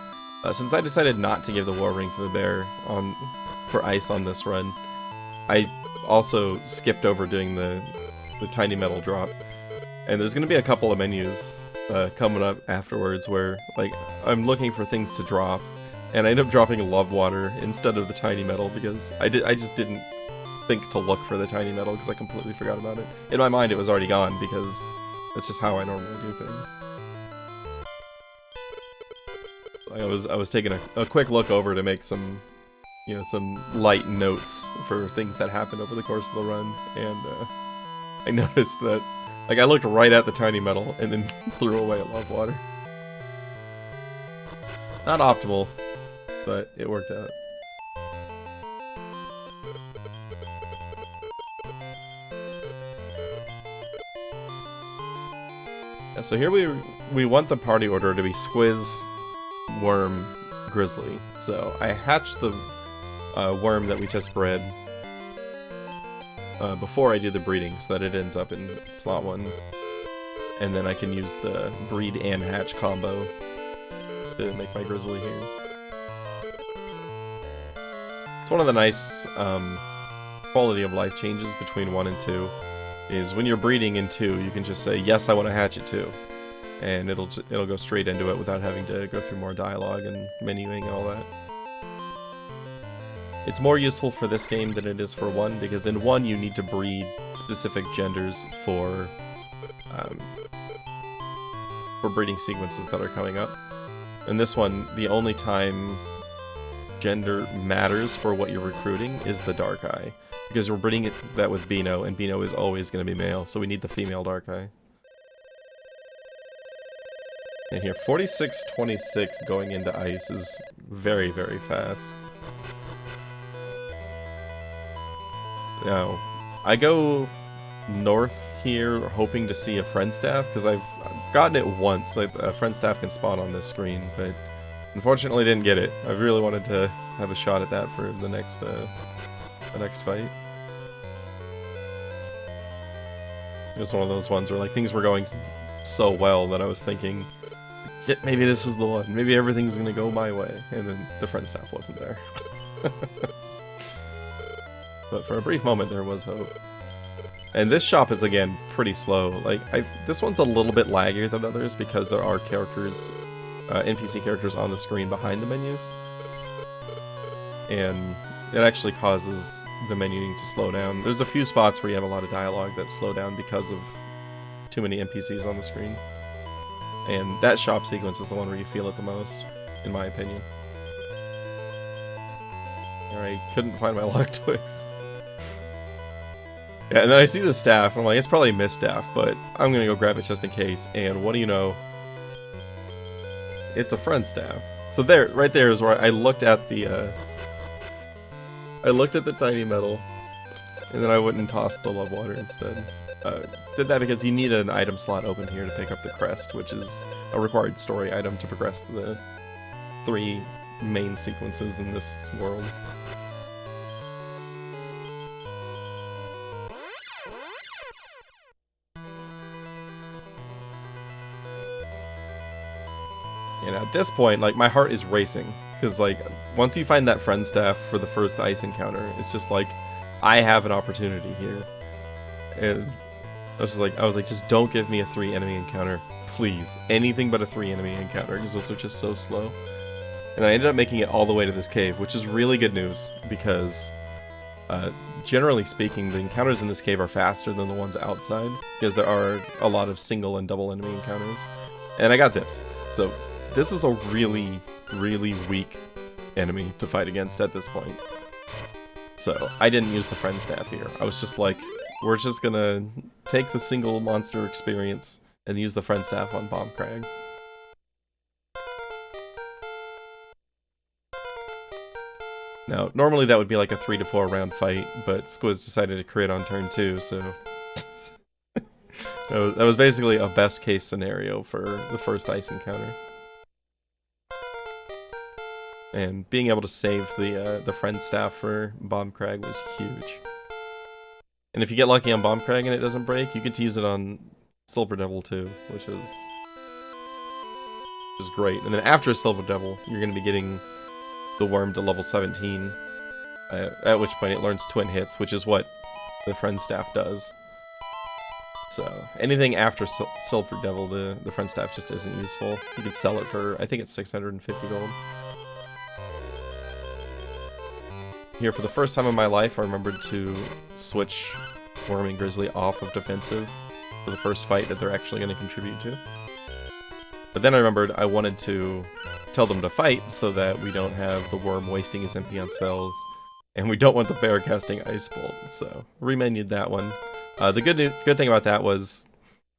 Since I decided not to give the war ring to the bear for ice on this run, I also skipped over doing the tiny metal drop. And there's going to be a couple of menus coming up afterwards where, like, I'm looking for things to drop, and I end up dropping love water instead of the tiny metal because I just didn't think to look for the tiny metal because I completely forgot about it. In my mind it was already gone because that's just how I normally do things. I was taking a quick look over to make some, you know, some light notes for things that happened over the course of the run, and I noticed that, like, I looked right at the tiny metal and then threw away a love water. Not optimal, but it worked out. Yeah, so here we want the party order to be Squiz, Worm, Grizzly. So I hatched the worm that we just bred before I do the breeding, so that it ends up in slot 1. And then I can use the breed and hatch combo to make my Grizzly here. It's one of the nice quality of life changes between 1 and 2, is when you're breeding in 2, you can just say, yes, I want to hatch it too. And it'll go straight into it without having to go through more dialogue and menuing and all that. It's more useful for this game than it is for 1, because in 1 you need to breed specific genders for breeding sequences that are coming up. In this one, the only time gender matters for what you're recruiting is the Dark Eye, because we're breeding that with Beano, and Beano is always going to be male, so we need the female Dark Eye. And here, 4626 going into ice is very, very fast. Now, I go north here hoping to see a friend staff, because I've gotten it once, like a friend staff can spawn on this screen, but unfortunately didn't get it. I really wanted to have a shot at that for the next fight. It was one of those ones where like things were going so well that I was thinking, yeah, maybe this is the one, maybe everything's gonna go my way, and then the friend staff wasn't there. But for a brief moment there was hope. And this shop is, again, pretty slow. Like, this one's a little bit laggier than others because there are characters, NPC characters on the screen behind the menus. And it actually causes the menuing to slow down. There's a few spots where you have a lot of dialogue that slow down because of too many NPCs on the screen. And that shop sequence is the one where you feel it the most, in my opinion. I couldn't find my lock twigs. Yeah, and then I see the staff, and I'm like, it's probably a missed staff, but I'm gonna go grab it just in case, and what do you know? It's a friend staff. So there, right there is where I looked at the, tiny metal, and then I went and tossed the love water instead. Did that because you need an item slot open here to pick up the crest, which is a required story item to progress the 3 main sequences in this world. And at this point, like, my heart is racing, because, like, once you find that friend staff for the first ice encounter, it's just like, I have an opportunity here. And I was like, just don't give me a 3 enemy encounter, please. Anything but a 3 enemy encounter, because those are just so slow. And I ended up making it all the way to this cave, which is really good news, because generally speaking, the encounters in this cave are faster than the ones outside, because there are a lot of single and double enemy encounters. And I got this. So this is a really, really weak enemy to fight against at this point. So I didn't use the friend staff here. I was just like, we're just gonna take the single monster experience and use the friend staff on Bomb Crag. Now, normally that would be like a 3 to 4 round fight, but Squiz decided to crit on turn 2, so that was basically a best case scenario for the first ice encounter. And being able to save the friend staff for Bomb Crag was huge. And if you get lucky on Bomb Crag and it doesn't break, you get to use it on Silver Devil too, which is great. And then after Silver Devil, you're going to be getting the worm to level 17, at which point it learns twin hits, which is what the friend staff does. So anything after Silver Devil, the friend staff just isn't useful. You could sell it for, I think it's 650 gold. Here, for the first time in my life, I remembered to switch Worm and Grizzly off of defensive for the first fight that they're actually going to contribute to. But then I remembered I wanted to tell them to fight so that we don't have the Worm wasting his MP on spells, and we don't want the bear casting Ice Bolt, so remenued that one. The good thing about that was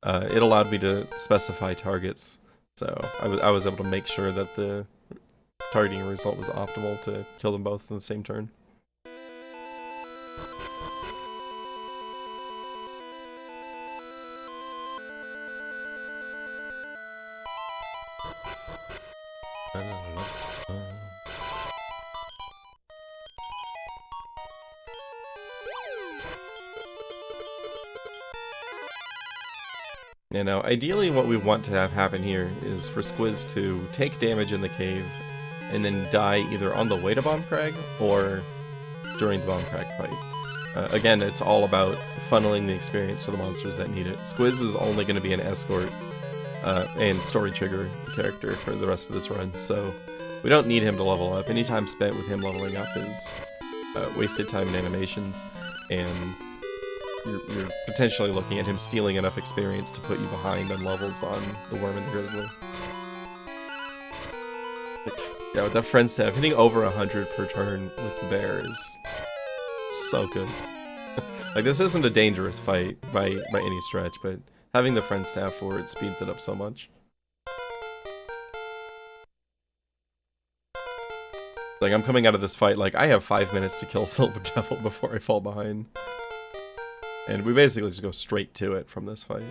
it allowed me to specify targets, so I was able to make sure that the targeting result was optimal to kill them both in the same turn. Yeah, now, ideally what we want to have happen here is for Squiz to take damage in the cave and then die either on the way to Bomb Crag or during the Bomb Crag fight. Again, it's all about funneling the experience to the monsters that need it. Squiz is only going to be an escort and story trigger character for the rest of this run, so we don't need him to level up. Any time spent with him leveling up is wasted time in animations, and you're potentially looking at him stealing enough experience to put you behind on levels on the Worm and the Grizzly. Yeah, with that friend staff, hitting over 100 per turn with the bear is so good. Like, this isn't a dangerous fight by any stretch, but having the friend staff for it speeds it up so much. Like, I'm coming out of this fight like, I have 5 minutes to kill Silver Devil before I fall behind. And we basically just go straight to it from this fight.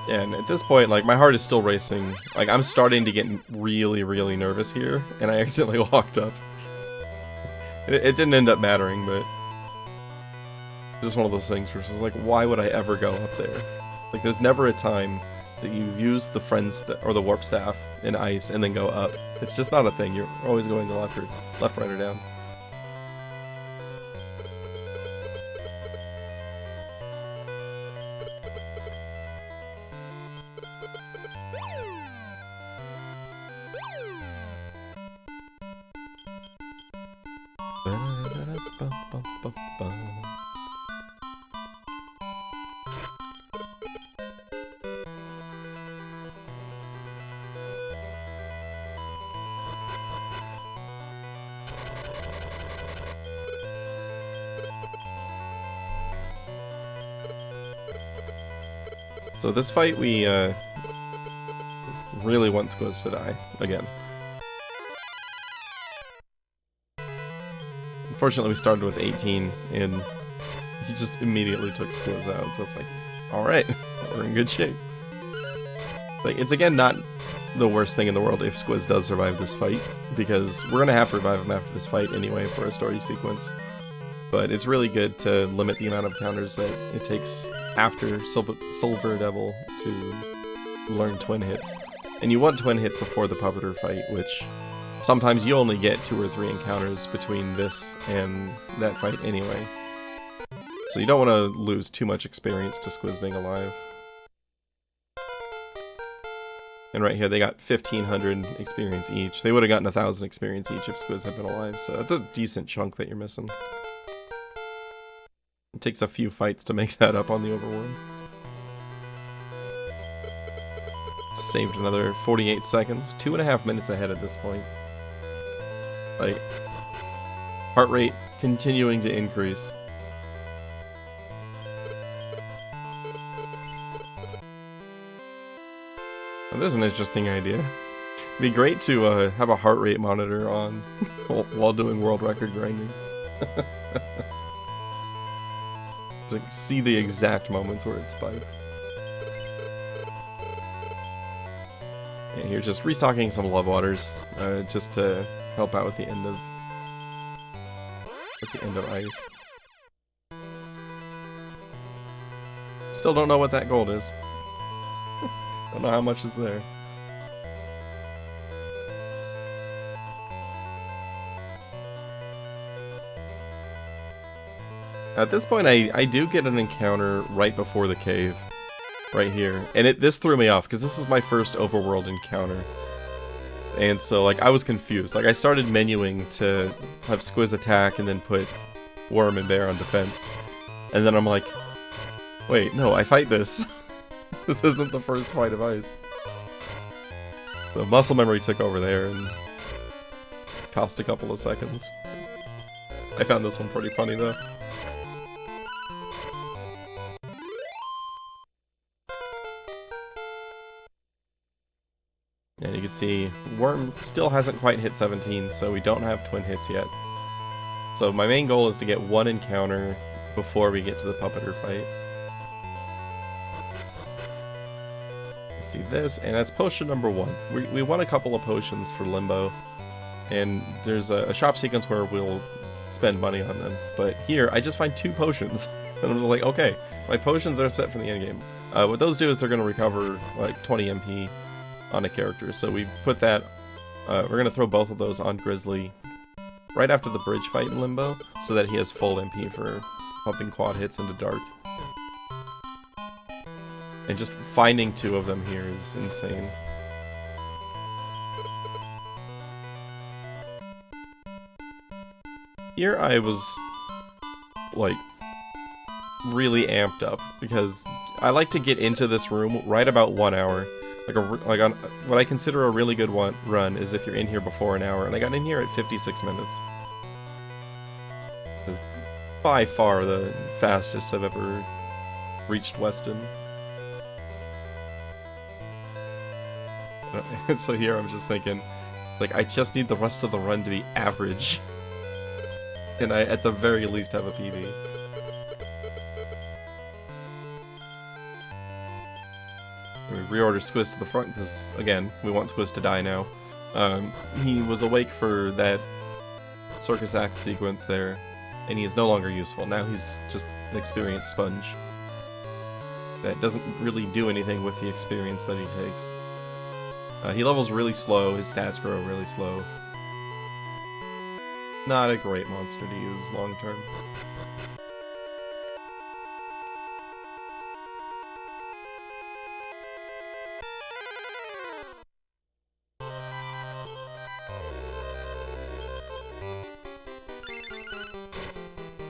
Yeah, and at this point, like, my heart is still racing. Like, I'm starting to get really, really nervous here, and I accidentally walked up. It didn't end up mattering, but just one of those things where it's just like, why would I ever go up there? Like, there's never a time that you use the friends or the warp staff in ice and then go up. It's just not a thing. You're always going to left, right, or down. So this fight, we really want Squiz to die again. Unfortunately, we started with 18, and he just immediately took Squiz out, so it's like, alright, we're in good shape. Like, it's again not the worst thing in the world if Squiz does survive this fight, because we're gonna have to revive him after this fight anyway for a story sequence. But it's really good to limit the amount of counters that it takes after Silver Devil to learn twin hits. And you want twin hits before the Puppeter fight, which sometimes you only get 2 or 3 encounters between this and that fight anyway. So you don't want to lose too much experience to Squiz being alive. And right here they got 1,500 experience each. They would have gotten 1,000 experience each if Squiz had been alive, so that's a decent chunk that you're missing. It takes a few fights to make that up on the overworld. Saved another 48 seconds. 2.5 minutes ahead at this point. Like, heart rate continuing to increase. Now, there's an interesting idea. It'd be great to have a heart rate monitor on while doing world record grinding. Like, see the exact moments where it spikes. And here, just restocking some love waters, just to help out with the end of ice. Still don't know what that gold is. Don't know how much is there. At this point, I do get an encounter right before the cave, right here, and this threw me off because this is my first overworld encounter, and so like I was confused. Like I started menuing to have Squiz attack and then put Worm and Bear on defense, And then I'm like, wait, no, I fight this. This isn't the first fight of ice. The muscle memory took over there and cost a couple of seconds. I found this one pretty funny though. And you can see Worm still hasn't quite hit 17, so we don't have twin hits yet. So my main goal is to get one encounter before we get to the puppeter fight. See this, and that's potion number 1. We won a couple of potions for Limbo, and there's a shop sequence where we'll spend money on them. But here, I just find 2 potions, and I'm like, okay, my potions are set for the end game. What those do is they're going to recover like 20 MP on a character, so we put that, we're going to throw both of those on Grizzly right after the bridge fight in Limbo, so that he has full MP for pumping quad hits into Dark. And just finding 2 of them here is insane. Here I was, like, really amped up, because I like to get into this room right about 1 hour. Like on what I consider a really good run is if you're in here before an hour, and I got in here at 56 minutes. By far the fastest I've ever reached Weston. So here I'm just thinking, like, I just need the rest of the run to be average. And I, at the very least, have a PB. We reorder Squiz to the front because, again, we want Squiz to die now. He was awake for that circus act sequence there, and he is no longer useful. Now he's just an experienced sponge that doesn't really do anything with the experience that he takes. He levels really slow, his stats grow really slow. Not a great monster to use long term.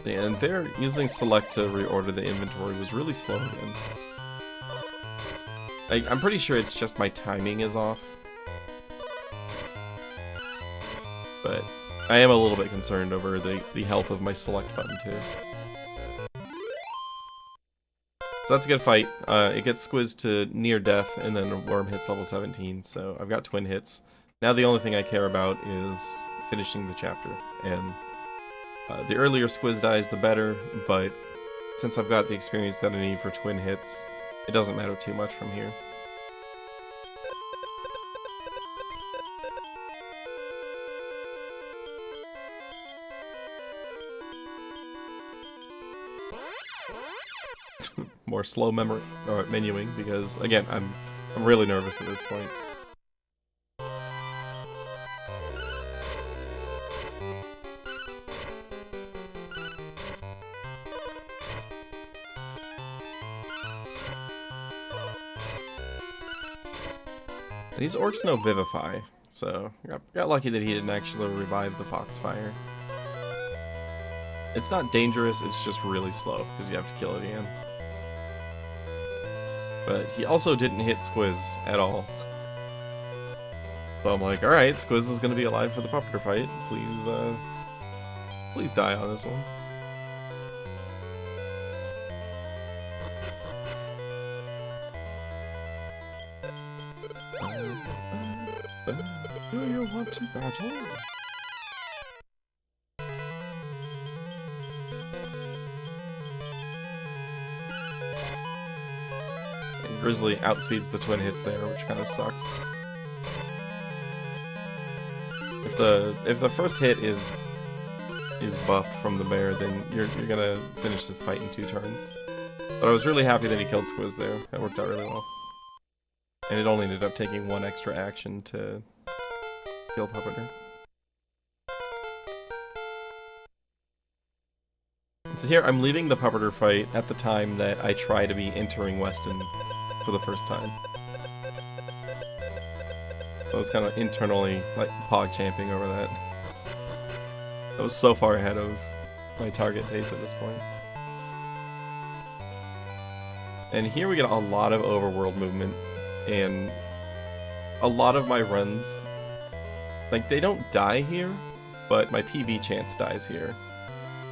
And there, using select to reorder the inventory was really slow again. I'm pretty sure it's just my timing is off. But I am a little bit concerned over the health of my select button too. So that's a good fight. It gets squizzed to near death, and then a worm hits level 17, so I've got twin hits. Now the only thing I care about is finishing the chapter, and the earlier Squiz dies, the better, but since I've got the experience that I need for twin hits, it doesn't matter too much from here. More slow menuing, because, again, I'm really nervous at this point. These orcs know Vivify, so got lucky that he didn't actually revive the Foxfire. It's not dangerous, it's just really slow, because you have to kill it again. But he also didn't hit Squiz at all. So I'm like, alright, Squiz is going to be alive for the puppeter fight. Please die on this one. Do you want to battle? And Grizzly outspeeds the twin hits there, which kind of sucks. If the first hit is buffed from the bear, then you're gonna finish this fight in 2 turns. But I was really happy that he killed Squiz there. That worked out really well. And it only ended up taking 1 extra action to kill Puppeter. So here, I'm leaving the Puppeter fight at the time that I try to be entering Weston for the first time. I was kind of internally, like, pog-champing over that. I was so far ahead of my target pace at this point. And here we get a lot of overworld movement, and a lot of my runs, like, they don't die here, but my PB chance dies here.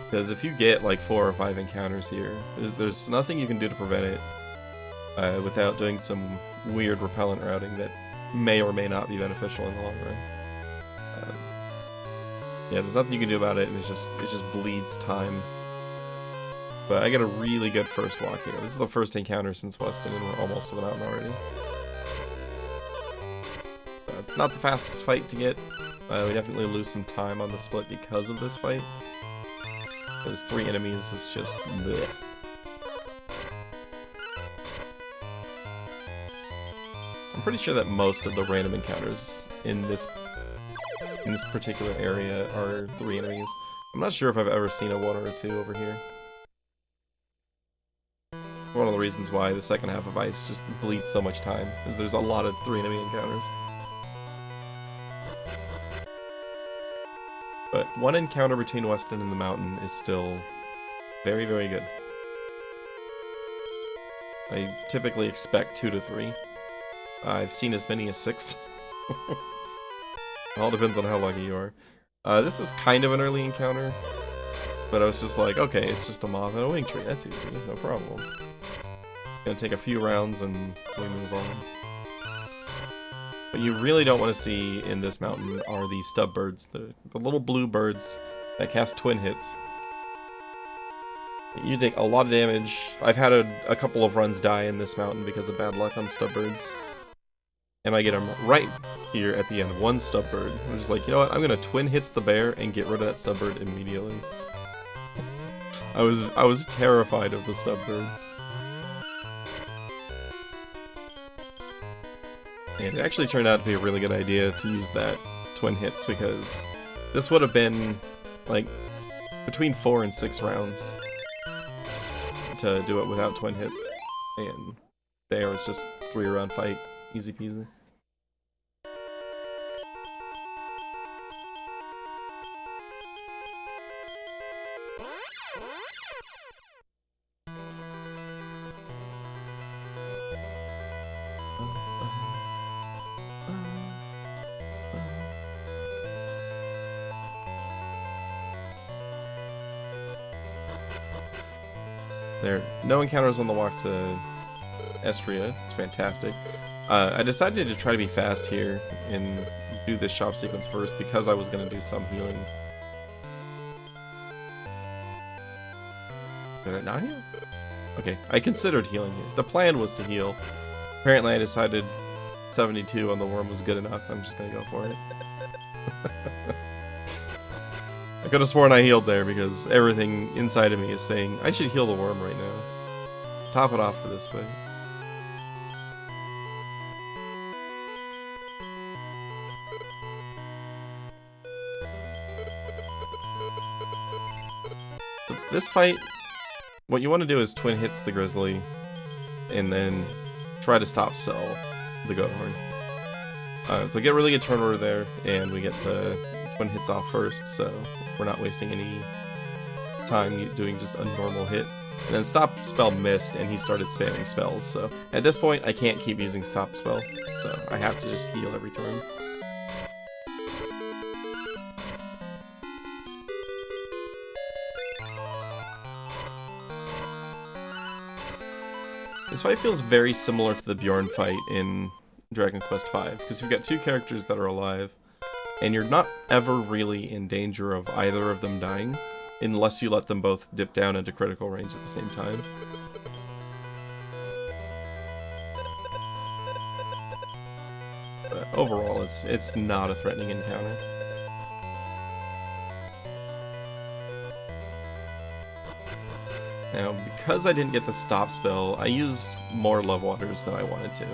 Because if you get like 4 or 5 encounters here, there's nothing you can do to prevent it without doing some weird repellent routing that may or may not be beneficial in the long run. Yeah, there's nothing you can do about it, and it just bleeds time. But I got a really good first walk here. This is the first encounter since Weston, and we're almost to the mountain already. It's not the fastest fight to get. We definitely lose some time on the split because of this fight. Because 3 enemies is just bleh. I'm pretty sure that most of the random encounters in this particular area are 3 enemies. I'm not sure if I've ever seen a 1 or a 2 over here. One of the reasons why the second half of Ice just bleeds so much time is there's a lot of 3 enemy encounters. But 1 encounter between Weston and the mountain is still very, very good. I typically expect 2 to 3. I've seen as many as 6. It all depends on how lucky you are. This is kind of an early encounter, but I was just like, okay, it's just a moth and a wing tree. That's easy, no problem. Gonna take a few rounds and we move on. What you really don't want to see in this mountain are the stub birds, the little blue birds that cast twin hits. You take a lot of damage. I've had a couple of runs die in this mountain because of bad luck on stub birds. And I get them right here at the end. 1 stub bird. I'm just like, you know what? I'm gonna twin hits the bear and get rid of that stub bird immediately. I was terrified of the stub bird. And it actually turned out to be a really good idea to use that twin hits, because this would have been like between 4 and 6 rounds to do it without twin hits. And there was just 3-round fight, easy peasy. There are no encounters on the walk to Estria. It's fantastic. I decided to try to be fast here and do this shop sequence first because I was going to do some healing. Did I not heal? Okay, I considered healing here. The plan was to heal. Apparently I decided 72 on the worm was good enough. I'm just going to go for it. I could have sworn I healed there because everything inside of me is saying I should heal the worm right now. Let's top it off for this fight. So this fight, what you want to do is twin hits the grizzly and then try to stop spell the goat horn. So get really good turn order there, and we get the twin hits off first, so we're not wasting any time doing just a normal hit. And then stop spell missed, and he started spamming spells, so at this point I can't keep using stop spell, so I have to just heal every turn. This fight feels very similar to the Bjorn fight in Dragon Quest V, because you've got 2 characters that are alive, and you're not ever really in danger of either of them dying, unless you let them both dip down into critical range at the same time. But overall, it's not a threatening encounter. Now, because I didn't get the stop spell, I used more love waters than I wanted to.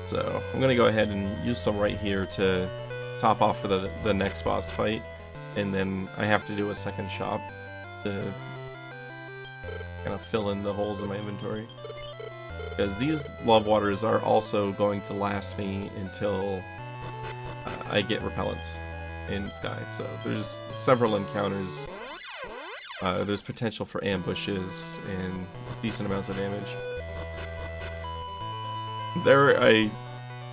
So, I'm gonna go ahead and use some right here to top off for the next boss fight, and then I have to do a second shop to kind of fill in the holes in my inventory. Because these love waters are also going to last me until I get repellents in Sky. So there's several encounters. There's potential for ambushes and decent amounts of damage. There I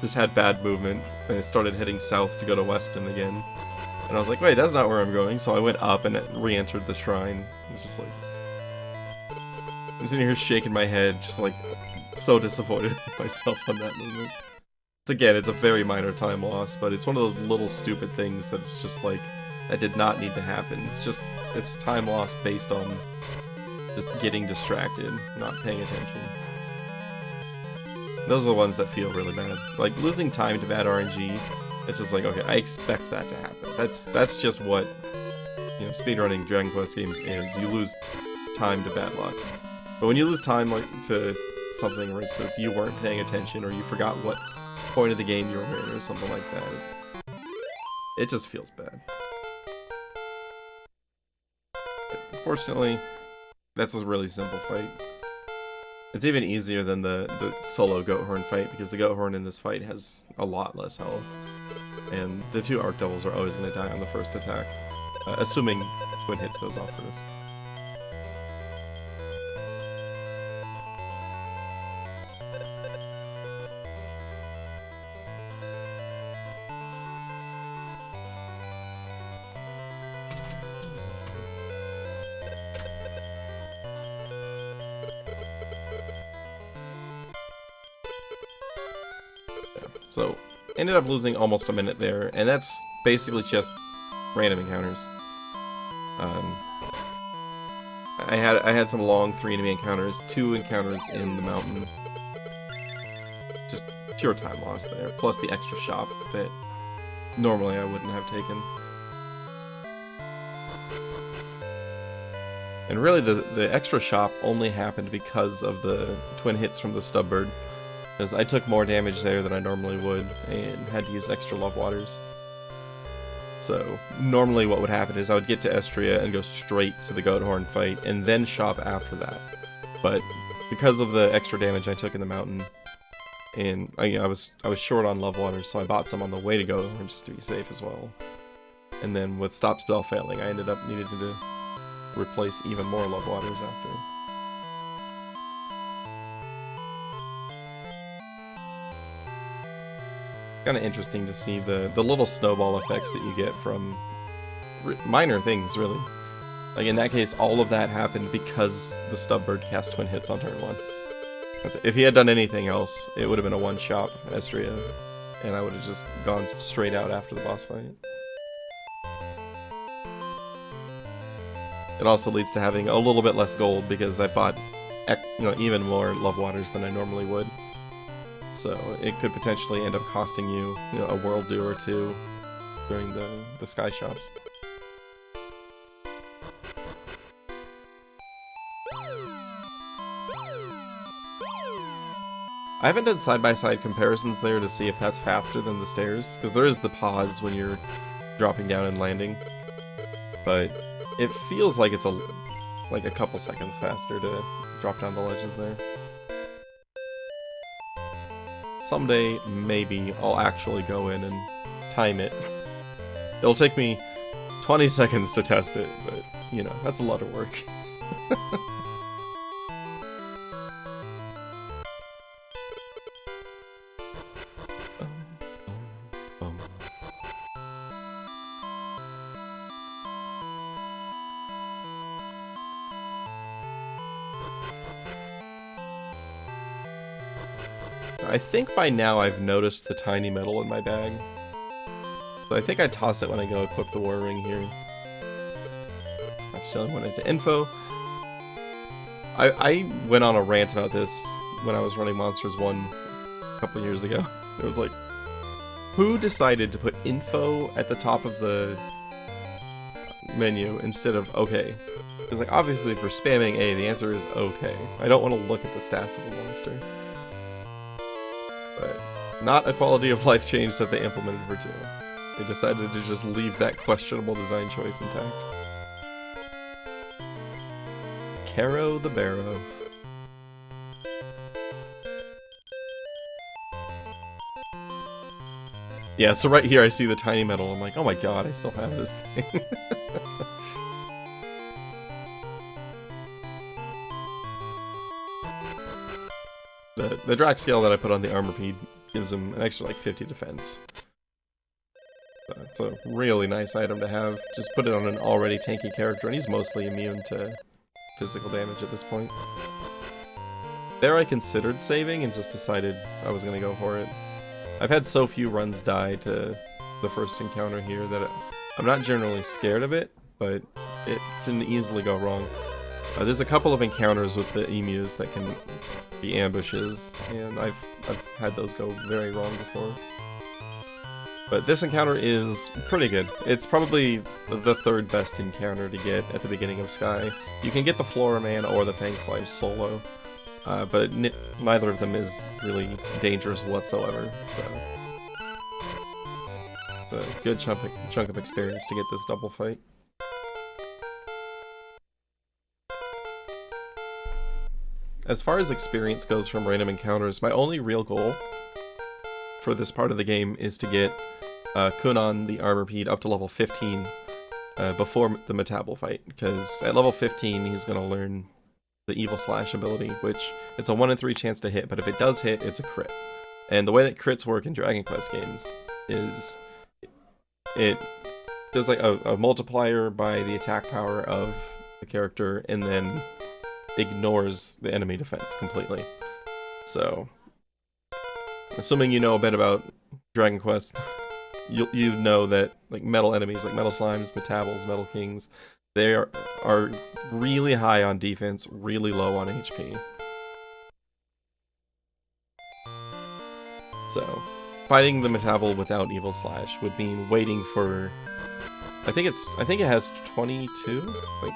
just had bad movement, and I started heading south to go to Weston again. And I was like, wait, that's not where I'm going, so I went up and re-entered the shrine. It was just like... I'm sitting here shaking my head, just like, so disappointed with myself on that movement. Again, it's a very minor time loss, but it's one of those little stupid things that it's just like, that did not need to happen. It's time loss based on just getting distracted, not paying attention. Those are the ones that feel really bad. Like, losing time to bad RNG, it's just like, okay, I expect that to happen. That's just what, you know, speedrunning Dragon Quest games is. You lose time to bad luck. But when you lose time like to something where it says you weren't paying attention or you forgot what point of the game you were in or something like that, it just feels bad. But fortunately, that's a really simple fight. It's even easier than the solo Goathorn fight, because the Goathorn in this fight has a lot less health. And the two Arc Devils are always going to die on the first attack, assuming Twin Hits goes off first. So, ended up losing almost a minute there, and that's basically just random encounters. I had some long 3 enemy encounters, 2 encounters in the mountain. Just pure time loss there, plus the extra shop that normally I wouldn't have taken. And really the extra shop only happened because of the twin hits from the Stubbird. Because I took more damage there than I normally would, and had to use extra love waters. So, normally what would happen is I would get to Estria and go straight to the Goathorn fight, and then shop after that. But, because of the extra damage I took in the mountain, and I was short on love waters, so I bought some on the way to Goathorn just to be safe as well. And then with stop spell failing, I ended up needing to replace even more love waters after. Kind of interesting to see the little snowball effects that you get from minor things, really. Like in that case, all of that happened because the Stubbird cast twin hits on turn 1. That's it. If he had done anything else, it would have been a one-shot Estria, and I would have just gone straight out after the boss fight. It also leads to having a little bit less gold because I bought, even more love waters than I normally would. So it could potentially end up costing you, a world due or two during the sky shops. I haven't done side-by-side comparisons there to see if that's faster than the stairs, because there is the pause when you're dropping down and landing, but it feels like it's like a couple seconds faster to drop down the ledges there. Someday, maybe, I'll actually go in and time it. It'll take me 20 seconds to test it, but, that's a lot of work. I think by now I've noticed the tiny metal in my bag. So I think I toss it when I go equip the war ring here. Actually, I went into info. I went on a rant about this when I was running Monsters 1 a couple years ago. It was like, who decided to put info at the top of the menu instead of okay? Because like obviously if we're spamming A, the answer is okay. I don't want to look at the stats of a monster. But not a quality of life change that they implemented for 2. They decided to just leave that questionable design choice intact. Caro the Barrow. Yeah, so right here I see the tiny metal. I'm like, oh my god, I still have this thing. The Drac scale that I put on the Armorpeed gives him an extra like 50 defense. So it's a really nice item to have. Just put it on an already tanky character, and he's mostly immune to physical damage at this point. There I considered saving and just decided I was going to go for it. I've had so few runs die to the first encounter here that I'm not generally scared of it, but it can easily go wrong. There's a couple of encounters with the emus that can be ambushes, and I've had those go very wrong before. But this encounter is pretty good. It's probably the third best encounter to get at the beginning of Sky. You can get the Flora Man or the Fang Slime solo, but neither of them is really dangerous whatsoever, so it's a good chunk of experience to get this double fight. As far as experience goes from random encounters, my only real goal for this part of the game is to get Kunan, the Armorpeed, up to level 15 before the Metabol fight, because at level 15 he's going to learn the Evil Slash ability, which it's a 1 in 3 chance to hit, but if it does hit, it's a crit. And the way that crits work in Dragon Quest games is it does like a multiplier by the attack power of the character, and then ignores the enemy defense completely. So, assuming you know a bit about Dragon Quest, you know that like metal enemies, like Metal Slimes, Metabols, Metal Kings, they are really high on defense, really low on HP. So, fighting the Metabol without Evil Slash would mean waiting for, I think it has 22, like,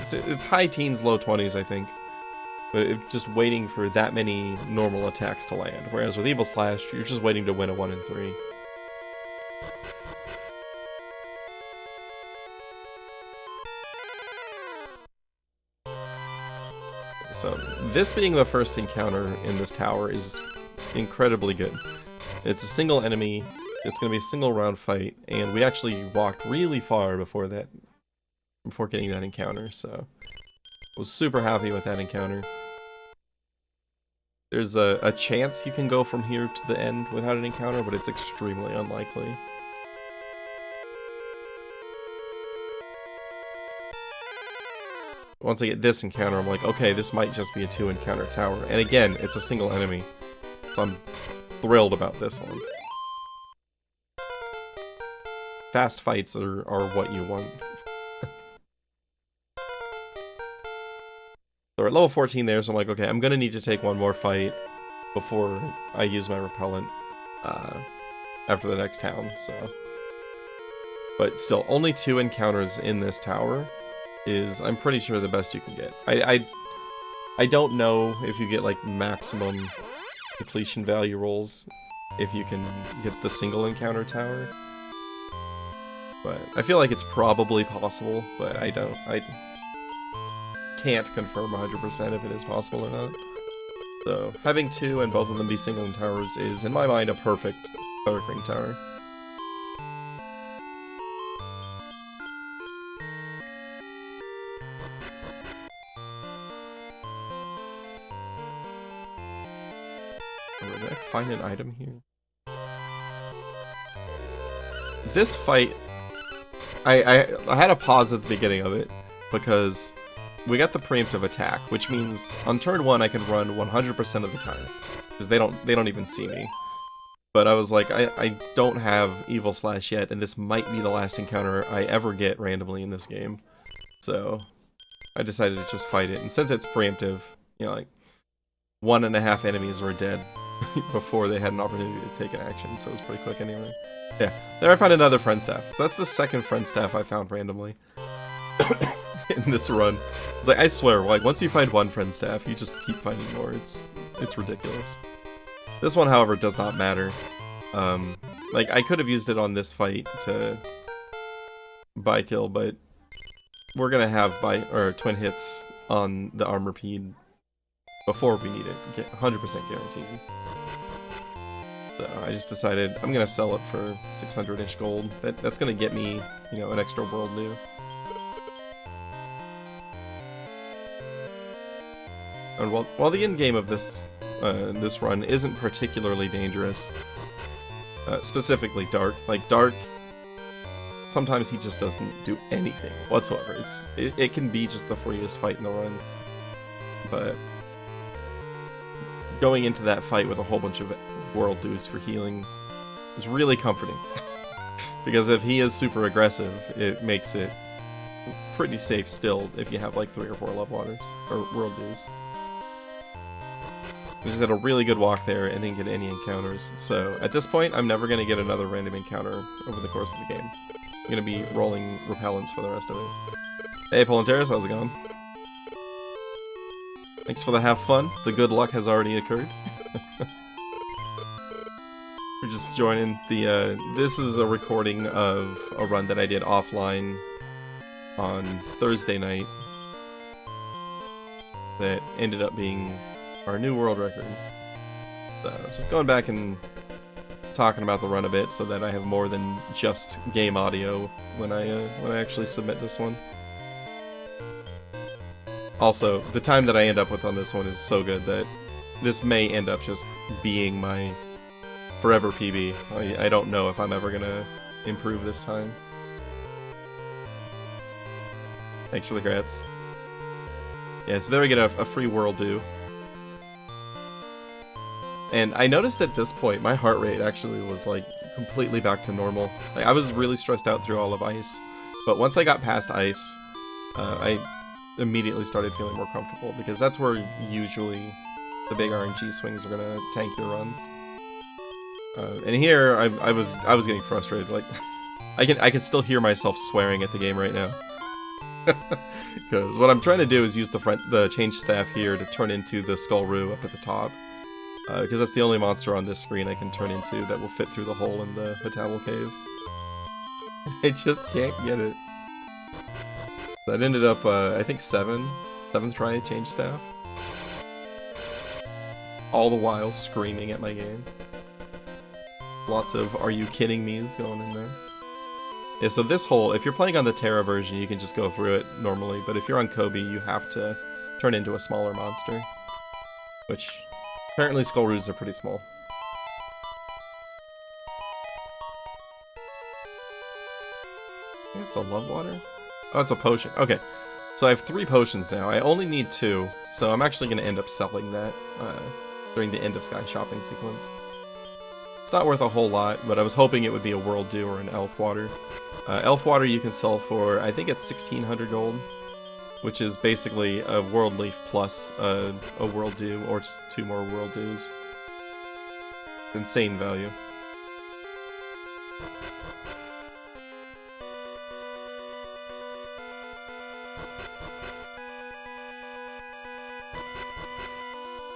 it's high teens, low 20s, I think. But it's just waiting for that many normal attacks to land. Whereas with Evil Slash, you're just waiting to win a 1 in 3. So, this being the first encounter in this tower is incredibly good. It's a single enemy, it's going to be a single round fight, and we actually walked really far before getting that encounter, so I was super happy with that encounter. There's a chance you can go from here to the end without an encounter, but it's extremely unlikely. Once I get this encounter, I'm like, okay, this might just be a 2 encounter tower. And again, it's a single enemy, so I'm thrilled about this one. Fast fights are what you want. So we're at level 14 there, so I'm like, okay, I'm gonna need to take one more fight before I use my repellent after the next town, so. But still, only 2 encounters in this tower is, I'm pretty sure, the best you can get. I don't know if you get, like, maximum depletion value rolls if you can get the single encounter tower. But I feel like it's probably possible, but I can't confirm 100% if it is possible or not. So, having 2 and both of them be single towers is, in my mind, a perfect ring tower. Did I find an item here? This fight, I had a pause at the beginning of it, because we got the preemptive attack, which means on turn 1 I can run 100% of the time, because they don't even see me. But I was like, I don't have Evil Slash yet, and this might be the last encounter I ever get randomly in this game. So I decided to just fight it, and since it's preemptive, you know, like 1.5 enemies were dead before they had an opportunity to take an action, so it was pretty quick anyway. Yeah, there I found another friend staff. So that's the second friend staff I found randomly in this run. It's like, I swear, like, once you find one friend staff, you just keep finding more. It's ridiculous. This one, however, does not matter. Like, I could have used it on this fight to buy kill, but we're gonna have twin hits on the Armorpeed before we need it. 100% guaranteed. So I just decided I'm gonna sell it for 600-ish gold. That's gonna get me, you know, an extra world new. And while the end game of this this run isn't particularly dangerous, specifically Dark, like Dark, sometimes he just doesn't do anything whatsoever. It can be just the freest fight in the run, but going into that fight with a whole bunch of world dues for healing is really comforting. Because if he is super aggressive, it makes it pretty safe still if you have like 3 or 4 love waters, or world dues. We just had a really good walk there and didn't get any encounters, so at this point I'm never going to get another random encounter over the course of the game. I'm going to be rolling repellents for the rest of it. Hey Polanteris, how's it going? Thanks for the have fun. The good luck has already occurred. We're just joining the, this is a recording of a run that I did offline on Thursday night that ended up being our new world record. So, just going back and talking about the run a bit so that I have more than just game audio when I actually submit this one. Also, the time that I end up with on this one is so good that this may end up just being my forever PB. I don't know if I'm ever gonna improve this time. Thanks for the grats. Yeah, so there we get a free world due. And I noticed at this point, my heart rate actually was like completely back to normal. Like, I was really stressed out through all of Ice, but once I got past Ice, I immediately started feeling more comfortable, because that's where usually the big RNG swings are gonna tank your runs. And here, I was getting frustrated. Like, I can still hear myself swearing at the game right now. Because what I'm trying to do is use the change staff here to turn into the Skullroo up at the top. Because that's the only monster on this screen I can turn into that will fit through the hole in the Metabo Cave. I just can't get it. That ended up, I think 7th try change staff. All the while screaming at my game. Lots of "are you kidding me's" going in there. Yeah, so this hole, if you're playing on the Terra version, you can just go through it normally, but if you're on Cobi, you have to turn into a smaller monster. Which, apparently Skullroos are pretty small. It's a love water? Oh, it's a potion. Okay. So I have 3 potions now. I only need 2, so I'm actually going to end up selling that during the end of Sky shopping sequence. It's not worth a whole lot, but I was hoping it would be a World Dew or an Elf Water. Elf Water you can sell for, I think it's 1600 gold, which is basically a World Leaf plus a World Dew, or just 2 more World Dews. Insane value.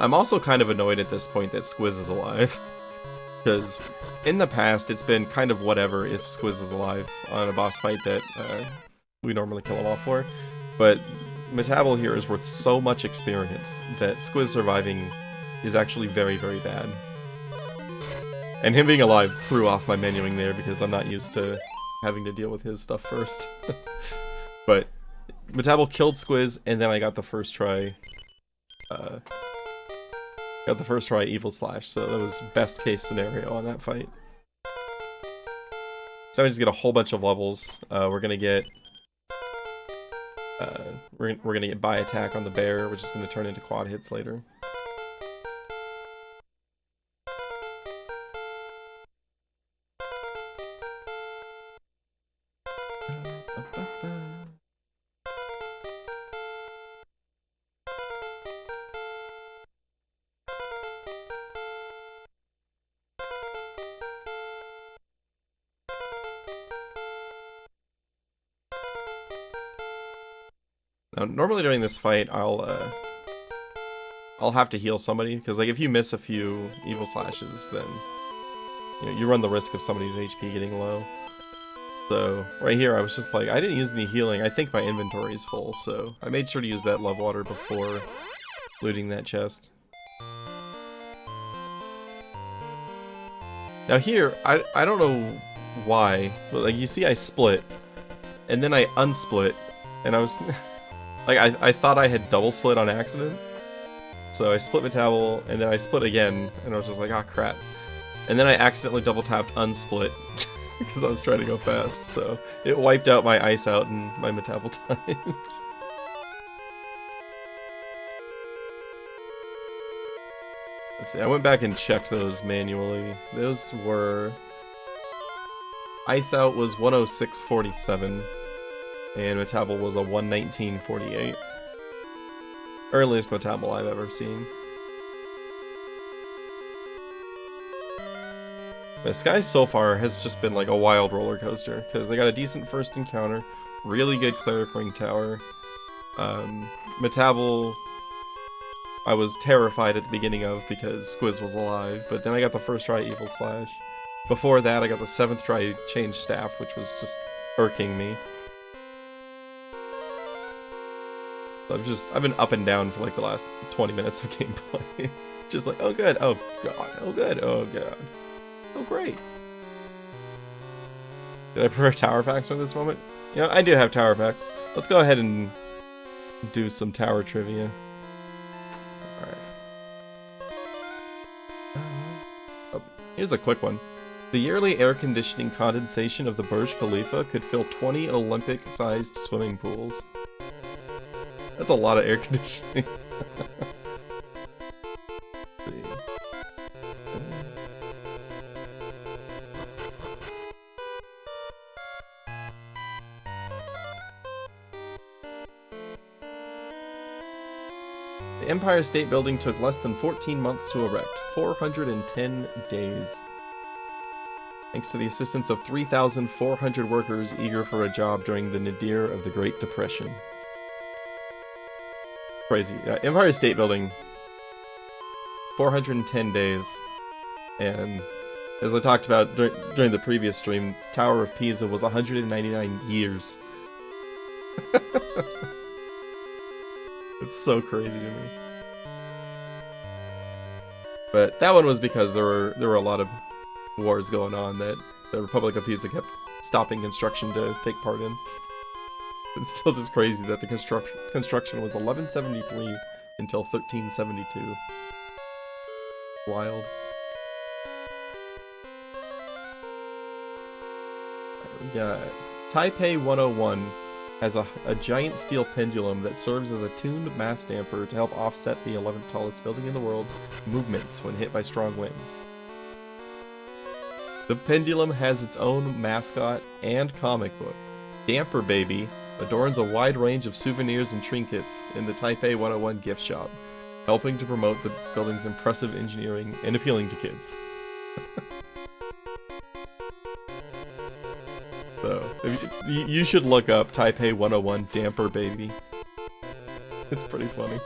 I'm also kind of annoyed at this point that Squiz is alive. Because in the past, it's been kind of whatever if Squiz is alive on a boss fight that we normally kill him off for. But Metabo here is worth so much experience that Squiz surviving is actually very, very bad. And him being alive threw off my menuing there because I'm not used to having to deal with his stuff first. But Metabo killed Squiz, and then I got the first try. Evil Slash, so that was best case scenario on that fight. So I just get a whole bunch of levels. We're gonna get by attack on the bear, which is gonna turn into quad hits later. Now, normally during this fight, I'll have to heal somebody, because like if you miss a few evil slashes, then you run the risk of somebody's HP getting low. So right here, I was just like, I didn't use any healing. I think my inventory is full, so I made sure to use that love water before looting that chest. Now here, I don't know why, but like you see, I split, and then I unsplit, and I was. Like, I thought I had double split on accident, So I split Metabel, and then I split again, and I was just like, ah, crap. And then I accidentally double-tapped unsplit, because I was trying to go fast, so it wiped out my ice out and my Metabel times. Let's see, I went back and checked those manually. Those were... Ice out was 106.47, and Metabel was a 119.48. Earliest Metabel I've ever seen. The Sky so far has just been like a wild roller coaster, because they got a decent first encounter, really good Cleric Ring Tower. Metabel, I was terrified at the beginning of because Squiz was alive, but then I got the first try Evil Slash. Before that, I got the 7th try Change Staff, which was just irking me. I've been up and down for like the last 20 minutes of gameplay. Just like, oh good, oh god, oh good, oh god. Oh great. Did I prefer Tower Facts at this moment? You know, I do have Tower Facts. Let's go ahead and do some tower trivia. Alright. Oh, here's a quick one. The yearly air conditioning condensation of the Burj Khalifa could fill 20 Olympic-sized swimming pools. That's a lot of air conditioning. The Empire State Building took less than 14 months to erect, 410 days. Thanks to the assistance of 3,400 workers eager for a job during the nadir of the Great Depression. Crazy. Yeah, Empire State Building, 410 days. And as I talked about during the previous stream, Tower of Pisa was 199 years. It's so crazy to me. But that one was because there were a lot of wars going on that the Republic of Pisa kept stopping construction to take part in. It's still just crazy that the construction was 1173 until 1372. Wild. We got Taipei 101 has a giant steel pendulum that serves as a tuned mass damper to help offset the 11th tallest building in the world's movements when hit by strong winds. The pendulum has its own mascot and comic book. Damper Baby adorns a wide range of souvenirs and trinkets in the Taipei 101 gift shop, helping to promote the building's impressive engineering and appealing to kids. So, you should look up Taipei 101 Damper Baby. It's pretty funny.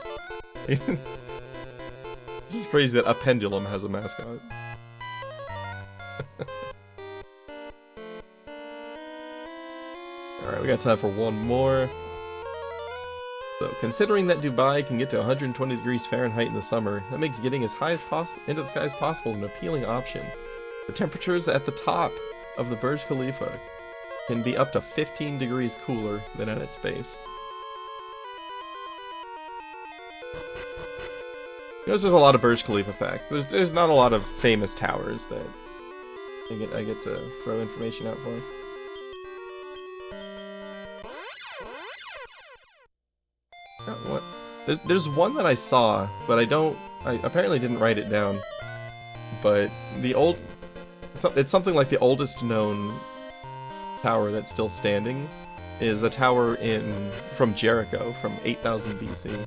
It's just crazy that a pendulum has a mascot. Alright, we got time for one more. So, considering that Dubai can get to 120 degrees Fahrenheit in the summer, that makes getting as high as into the sky as possible an appealing option. The temperatures at the top of the Burj Khalifa can be up to 15 degrees cooler than at its base. There's just a lot of Burj Khalifa facts. There's not a lot of famous towers that I get to throw information out for. What? There's one that I saw, but I apparently didn't write it down. But it's something like the oldest known tower that's still standing is a tower from Jericho from 8000 BC.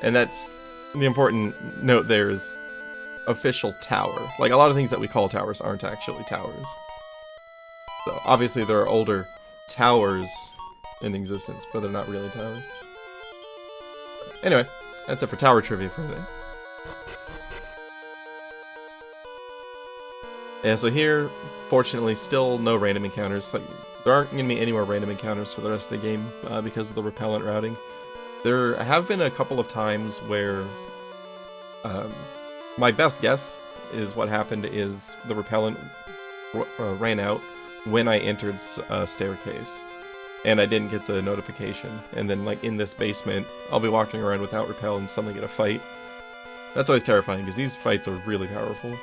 And that's the important note there is official tower. Like a lot of things that we call towers aren't actually towers. So obviously there are older towers in existence, but they're not really towers. Anyway, that's it for tower trivia for today. Yeah, so here, fortunately, still no random encounters. Like, there aren't going to be any more random encounters for the rest of the game because of the repellent routing. There have been a couple of times where my best guess is what happened is the repellent ran out when I entered a staircase. and I didn't get the notification. And then, like, in this basement, I'll be walking around without repel and suddenly get a fight. That's always terrifying, because these fights are really powerful.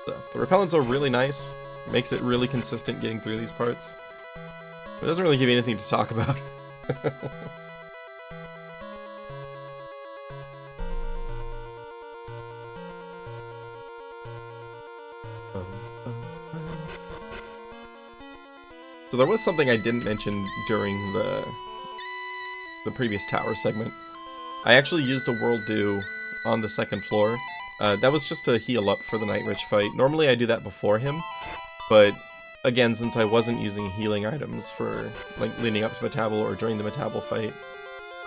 So, the repellents are really nice. Makes it really consistent getting through these parts. It doesn't really give you anything to talk about. So there was something I didn't mention during the previous tower segment. I actually used a World Do on the second floor. That was just to heal up for the Night Rich fight. Normally I do that before him, but again, since I wasn't using healing items for like leading up to Metabel or during the Metabel fight,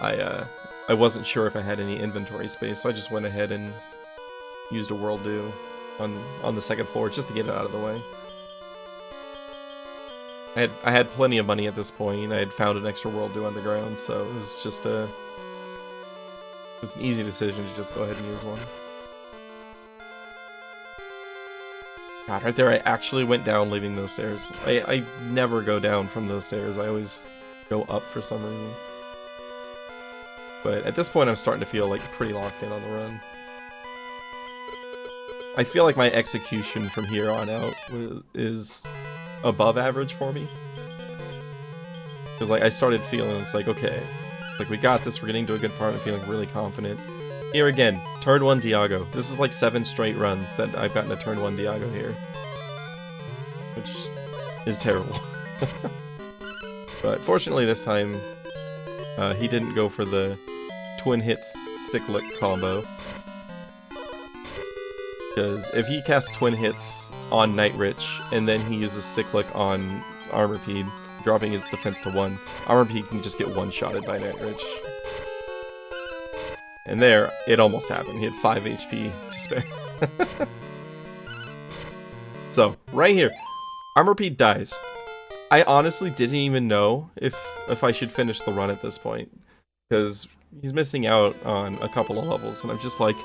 I wasn't sure if I had any inventory space, so I just went ahead and used a World Do on the second floor just to get it out of the way. I had plenty of money at this point. I had found an extra World Do underground, so it was just it was an easy decision to just go ahead and use one. God, right there I actually went down leaving those stairs. I never go down from those stairs. I always go up for some reason. But at this point I'm starting to feel like pretty locked in on the run. I feel like my execution from here on out is above average for me. Because like I started feeling, it's like, okay, like we got this, we're getting to a good part, I'm feeling really confident. Here again, turn 1 Diago. This is like 7 straight runs that I've gotten a turn 1 Diago here. Which is terrible. But fortunately this time, he didn't go for the twin hits cyclic combo. Because if he casts twin hits on Night Rich, and then he uses cyclic on Armorpede, dropping its defense to 1, Armorpede can just get one-shotted by Night Rich. And there, it almost happened. He had 5 HP to spare. So, right here, Armorpede dies. I honestly didn't even know if I should finish the run at this point. Because he's missing out on a couple of levels, and I'm just like,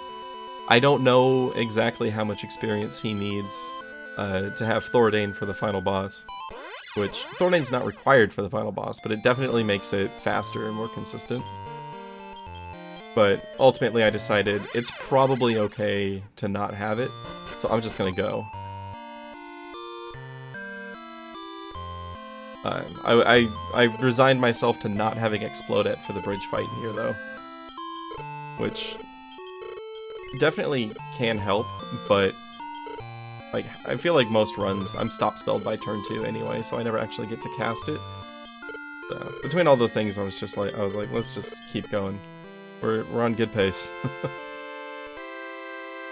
I don't know exactly how much experience he needs to have Thoradane for the final boss. Which, Thoradane's not required for the final boss, but it definitely makes it faster and more consistent. But ultimately I decided it's probably okay to not have it, so I'm just gonna go. I resigned myself to not having Explodette for the bridge fight here though. Which definitely can help, but like I feel like most runs I'm stop spelled by turn 2 anyway, so I never actually get to cast it. So between all those things I was like, let's just keep going. We're on good pace.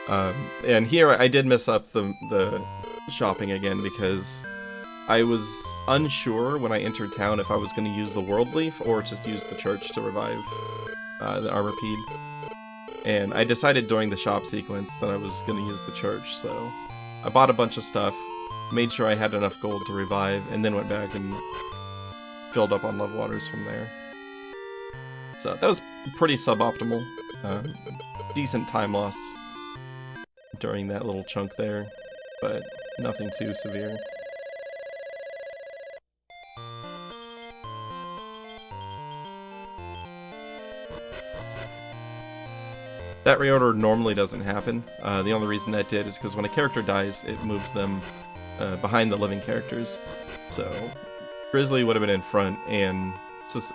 And here I did mess up the shopping again because I was unsure when I entered town if I was going to use the World Leaf or just use the church to revive the Armorpede. And I decided during the shop sequence that I was going to use the church, so I bought a bunch of stuff, made sure I had enough gold to revive, and then went back and filled up on Love Waters from there. So that was pretty suboptimal. Decent time loss during that little chunk there, but nothing too severe. That reorder normally doesn't happen. The only reason that did is because when a character dies, it moves them behind the living characters. So Grizzly would have been in front and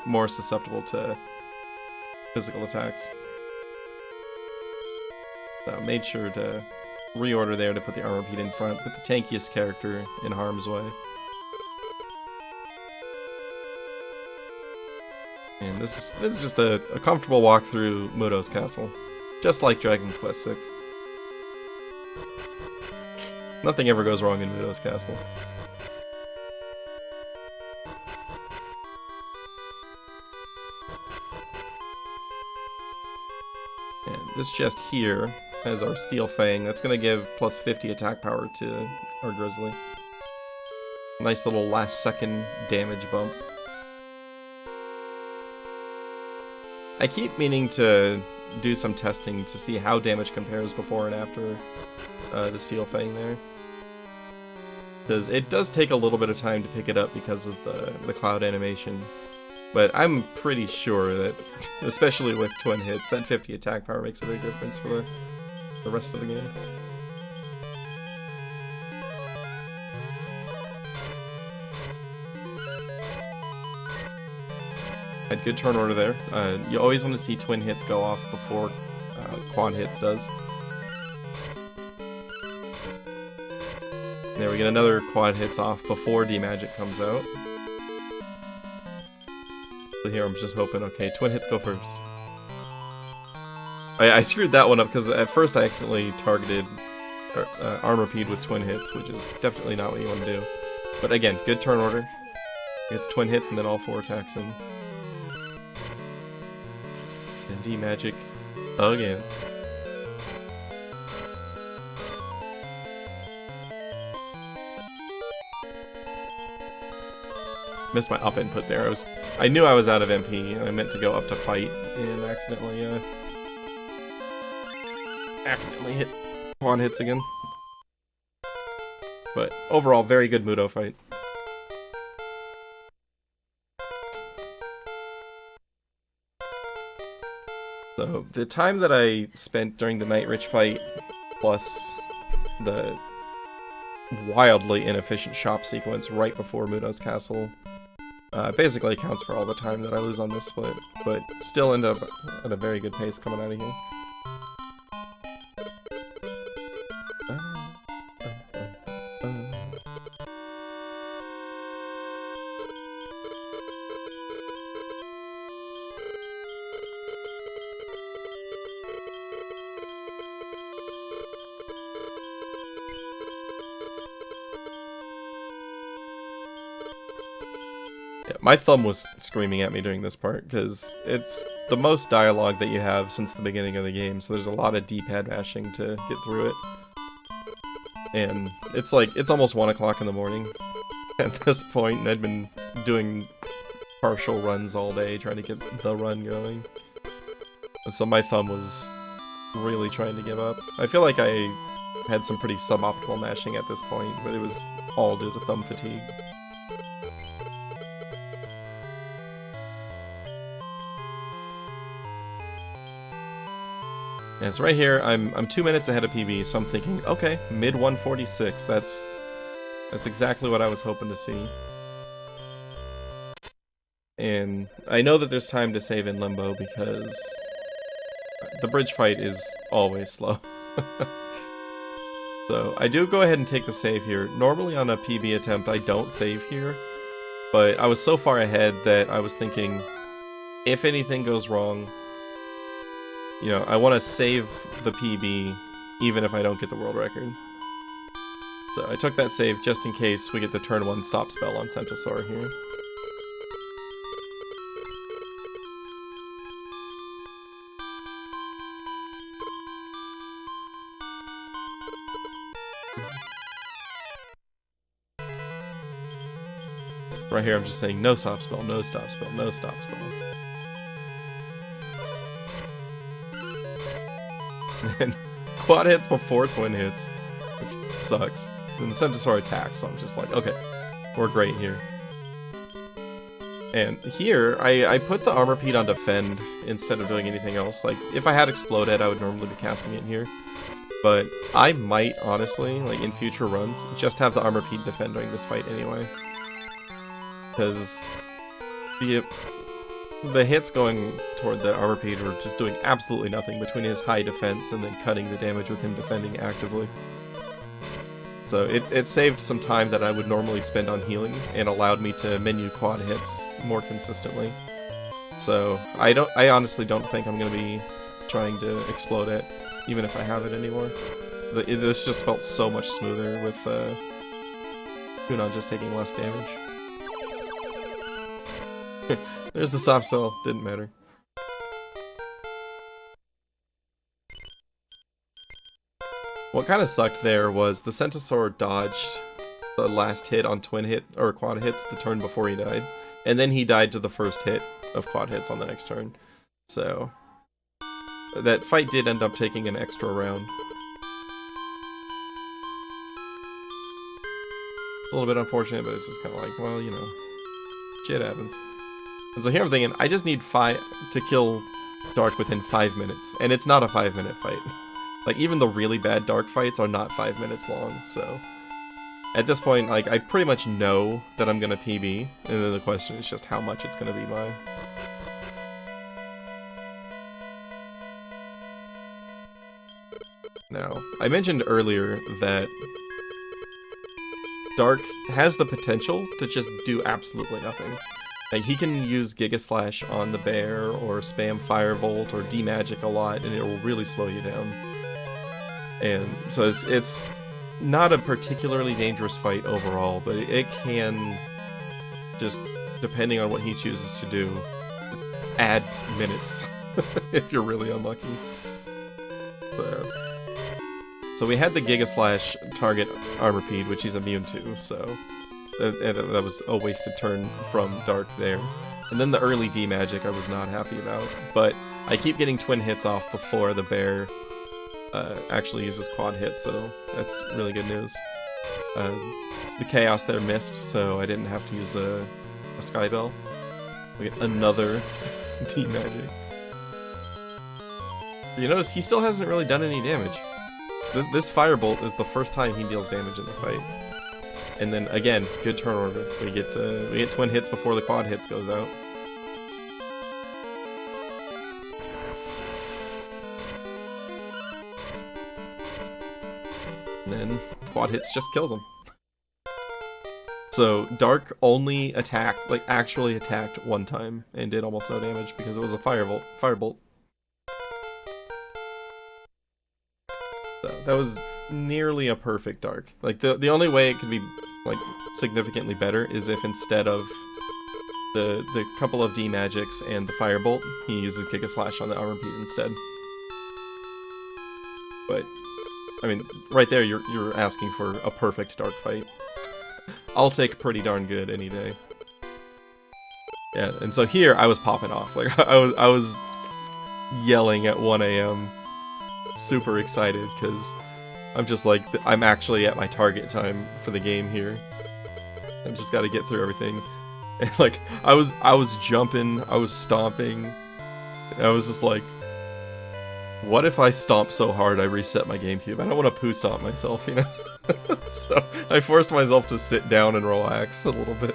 more susceptible to physical attacks. So made sure to reorder there to put the Armorpede in front, put the tankiest character in harm's way. And this is just a comfortable walk through Mudo's castle. Just like Dragon Quest VI. Nothing ever goes wrong in Mudo's castle. And this chest here has our Steel Fang. That's going to give plus 50 attack power to our Grizzly. Nice little last second damage bump. I keep meaning to do some testing to see how damage compares before and after the Steel Fang there. Because it does take a little bit of time to pick it up because of the cloud animation. But I'm pretty sure that, especially with twin hits, that 50 attack power makes a big difference for the rest of the game. Had good turn order there. You always want to see twin hits go off before quad hits does. There we get another quad hits off before D-Magic comes out. So here I'm just hoping, okay, twin hits go first. I screwed that one up because at first I accidentally targeted Armorpede with twin hits, which is definitely not what you want to do. But again, good turn order. Gets twin hits and then all 4 attacks in. And D-Magic again. Missed my up input there. I knew I was out of MP and I meant to go up to fight and accidentally hit quad hits again. But overall, very good Muto fight. So the time that I spent during the Night Rich fight, plus the wildly inefficient shop sequence right before Muto's castle, basically accounts for all the time that I lose on this split, but still end up at a very good pace coming out of here. My thumb was screaming at me during this part, because it's the most dialogue that you have since the beginning of the game, so there's a lot of D-pad mashing to get through it. And it's like, it's almost 1 o'clock in the morning at this point, and I'd been doing partial runs all day, trying to get the run going. And so my thumb was really trying to give up. I feel like I had some pretty suboptimal mashing at this point, but it was all due to thumb fatigue. Yeah, so right here, I'm 2 minutes ahead of PB, so I'm thinking, okay, mid 146. That's exactly what I was hoping to see. And I know that there's time to save in Limbo because the bridge fight is always slow. So I do go ahead and take the save here. Normally on a PB attempt, I don't save here, but I was so far ahead that I was thinking, if anything goes wrong, you know, I want to save the PB even if I don't get the world record. So I took that save just in case we get the turn 1 stop spell on Centasaur here. Right here I'm just saying no stop spell, no stop spell, no stop spell. And quad hits before twin hits, which sucks. And the Centasaur attacks, so I'm just like, okay, we're great here. And here, I put the Armorpede on Defend instead of doing anything else. Like, if I had Exploded, I would normally be casting it here. But I might, honestly, like in future runs, just have the Armorpede Defend during this fight anyway. Because the hits going toward the Armorpede were just doing absolutely nothing between his high defense and then cutting the damage with him defending actively. So it saved some time that I would normally spend on healing and allowed me to menu quad hits more consistently. So I honestly don't think I'm going to be trying to explode it, even if I have it anymore. This just felt so much smoother with Hunan just taking less damage. There's the stop spell, didn't matter. What kind of sucked there was the Centasaur dodged the last hit on twin hit, or quad hits, the turn before he died. And then he died to the first hit of quad hits on the next turn. So, that fight did end up taking an extra round. A little bit unfortunate, but it's just kind of like, well, you know, shit happens. And so here I'm thinking, I just need to kill Dark within 5 minutes, and it's not a 5-minute fight. Like, even the really bad Dark fights are not 5 minutes long, so... At this point, like, I pretty much know that I'm gonna PB, and then the question is just how much it's gonna be by. Now, I mentioned earlier that Dark has the potential to just do absolutely nothing. Like, he can use Giga Slash on the bear, or spam Firebolt, or D-Magic a lot, and it will really slow you down. And so it's not a particularly dangerous fight overall, but it can just, depending on what he chooses to do, just add minutes if you're really unlucky. So we had the Giga Slash target Armorpede, which he's immune to, so that was a wasted turn from Dark there. And then the early D-Magic I was not happy about, but I keep getting twin hits off before the bear actually uses quad hits, so that's really good news. The Chaos there missed, so I didn't have to use a Sky Bell. We get another D-Magic. You notice he still hasn't really done any damage. This Firebolt is the first time he deals damage in the fight. And then again, good turn order. We get twin hits before the quad hits goes out. And then quad hits just kills him. So Dark only attacked, like actually attacked one time and did almost no damage because it was a Firebolt. So that was nearly a perfect Dark. Like the only way it could be like significantly better is if instead of the couple of D-Magics and the Firebolt, he uses Giga Slash on the Armorpede instead. But I mean, right there you're asking for a perfect Dark fight. I'll take pretty darn good any day. Yeah, and so here I was popping off. Like I was yelling at 1 AM, super excited because I'm just like, I'm actually at my target time for the game here. I just got to get through everything. And like I was jumping, I was stomping. And I was just like, what if I stomp so hard I reset my GameCube? I don't want to poo stomp myself, you know? So I forced myself to sit down and relax a little bit.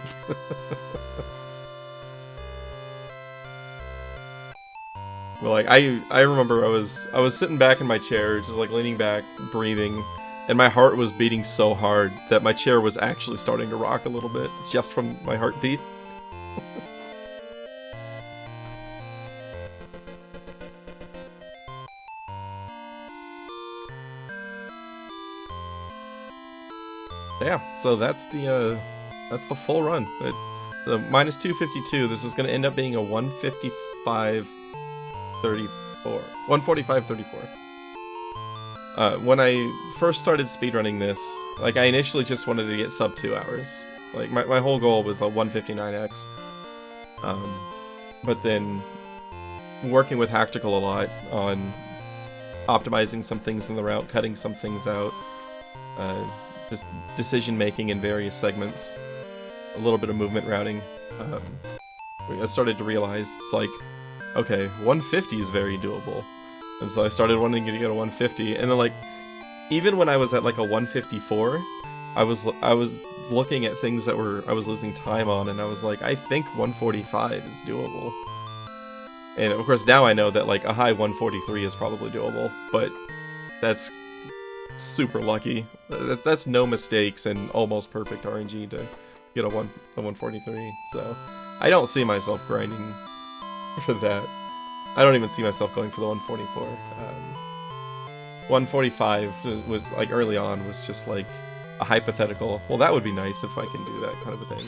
Well, like I remember I was sitting back in my chair, just like leaning back, breathing, and my heart was beating so hard that my chair was actually starting to rock a little bit just from my heartbeat. Yeah, so that's the full run. The minus 252. This is going to end up being a 155.34. 145.34. When I first started speedrunning this, like I initially just wanted to get sub 2 hours. Like my whole goal was the 159x. But then working with Hactical a lot on optimizing some things in the route, cutting some things out, just decision making in various segments, a little bit of movement routing. I started to realize it's like, okay, 150 is very doable. And so I started wanting to get a 150, and then like, even when I was at like a 154, I was looking at things that I was losing time on, and I was like, I think 145 is doable. And of course now I know that like a high 143 is probably doable, but that's super lucky. That's no mistakes and almost perfect RNG to get a 143. So I don't see myself grinding for that. I don't even see myself going for the 144. 145 was like early on was just like a hypothetical. Well, that would be nice if I can do that kind of a thing.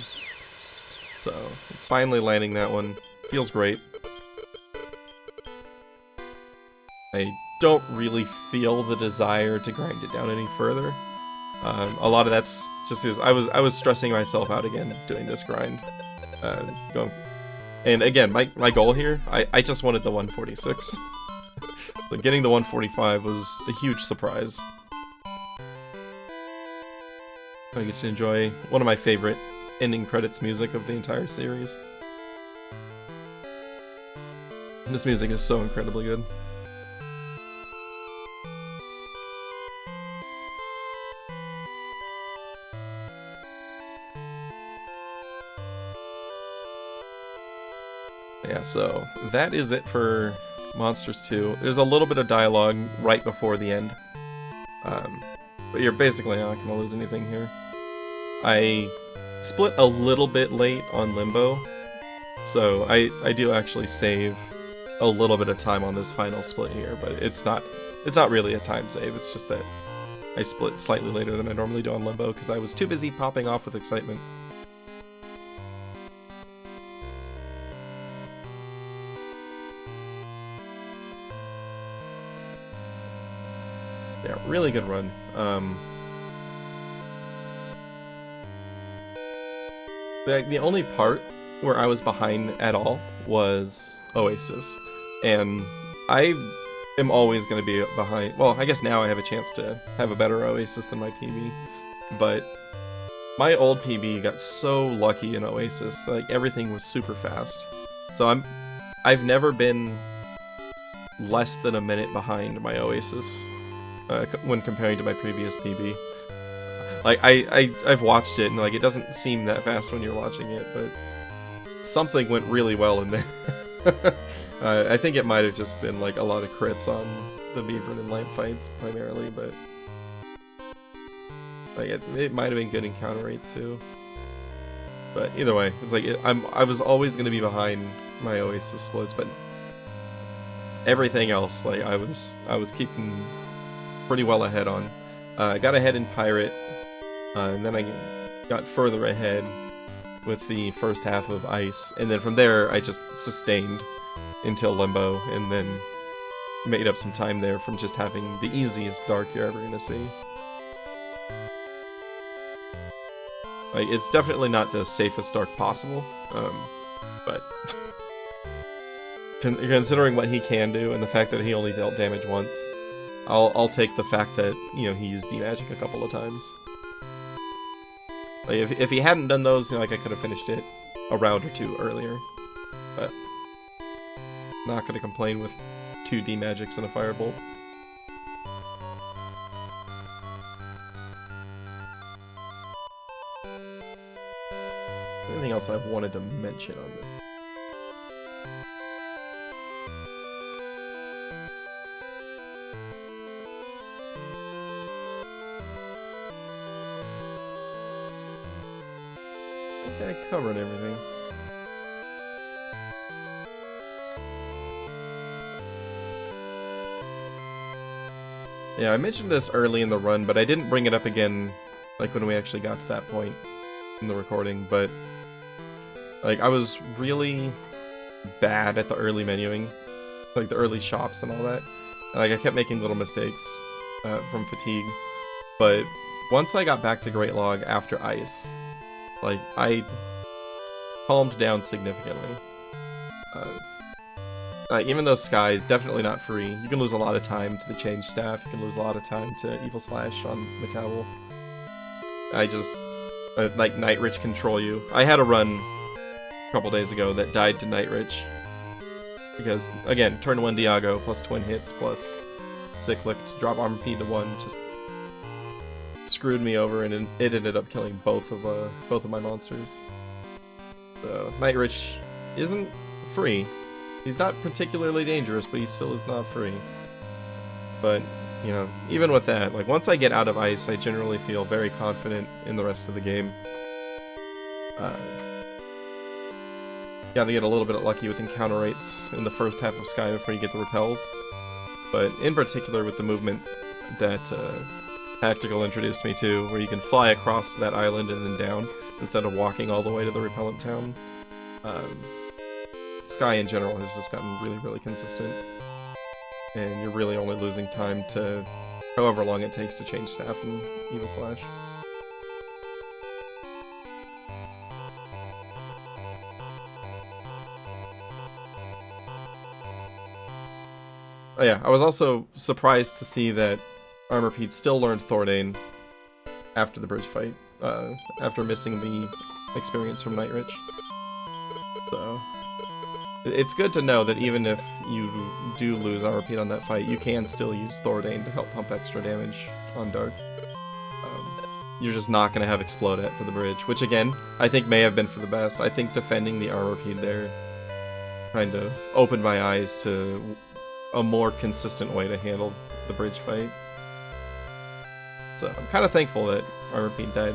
So finally landing that one feels great. I don't really feel the desire to grind it down any further. A lot of that's just because I was stressing myself out again doing this grind. And again, my goal here, I just wanted the 146. Like, getting the 145 was a huge surprise. I get to enjoy one of my favorite ending credits music of the entire series. This music is so incredibly good. Yeah, so that is it for Monsters 2. There's a little bit of dialogue right before the end. But you're basically not going to lose anything here. I split a little bit late on Limbo, so I do actually save a little bit of time on this final split here, but it's not really a time save. It's just that I split slightly later than I normally do on Limbo because I was too busy popping off with excitement. Yeah, really good run. The only part where I was behind at all was Oasis, and I am always going to be behind. Well, I guess now I have a chance to have a better Oasis than my PB, but my old PB got so lucky in Oasis. Like, everything was super fast. So I've never been less than a minute behind my Oasis when comparing to my previous PB. Like, I've watched it, and like, it doesn't seem that fast when you're watching it, but something went really well in there. I think it might have just been like a lot of crits on the Beaver and Lamp fights primarily, but like it might have been good encounter rates too. But either way, it's like I was always going to be behind my Oasis splits, but everything else, like I was keeping pretty well ahead on. I got ahead in Pirate, and then I got further ahead with the first half of Ice, and then from there I just sustained until Limbo, and then made up some time there from just having the easiest Dark you're ever gonna see. Like, it's definitely not the safest Dark possible, but considering what he can do and the fact that he only dealt damage once, I'll take the fact that, you know, he used D-Magic a couple of times. Like, if he hadn't done those, you know, like, I could have finished it a round or two earlier. But not gonna complain with 2 D-Magics and a Firebolt. Anything else I wanted to mention on this? I covered everything. Yeah, I mentioned this early in the run, but I didn't bring it up again, like, when we actually got to that point in the recording, but like, I was really bad at the early menuing, like the early shops and all that. Like, I kept making little mistakes from fatigue, but once I got back to Great Log after Ice, like, I calmed down significantly. Even though Sky is definitely not free, you can lose a lot of time to the change staff, you can lose a lot of time to Evil Slash on Metabo. I just, like, Night Rich control you. I had a run a couple days ago that died to Night Rich, because, again, turn 1 Diago plus twin hits plus Cyclic to drop Armor P to 1 just screwed me over, and it ended up killing both of my monsters. So Night Rich isn't free. He's not particularly dangerous, but he still is not free. But, you know, even with that, like, once I get out of Ice, I generally feel very confident in the rest of the game. Gotta get a little bit lucky with encounter rates in the first half of Sky before you get the repels. But in particular with the movement that Tactical introduced me to, where you can fly across that island and then down, instead of walking all the way to the repellent town. Sky in general has just gotten really, really consistent. And you're really only losing time to however long it takes to change staff in Evil Slash. Oh yeah, I was also surprised to see that Armor Pete still learned Thordane after the bridge fight, after missing the experience from Night Rich. So, it's good to know that even if you do lose Armor Pete on that fight, you can still use Thordane to help pump extra damage on Dark. You're just not going to have Explodette for the bridge, which again, I think may have been for the best. I think defending the Armor Pete there kind of opened my eyes to a more consistent way to handle the bridge fight. So I'm kind of thankful that Armor Pete died.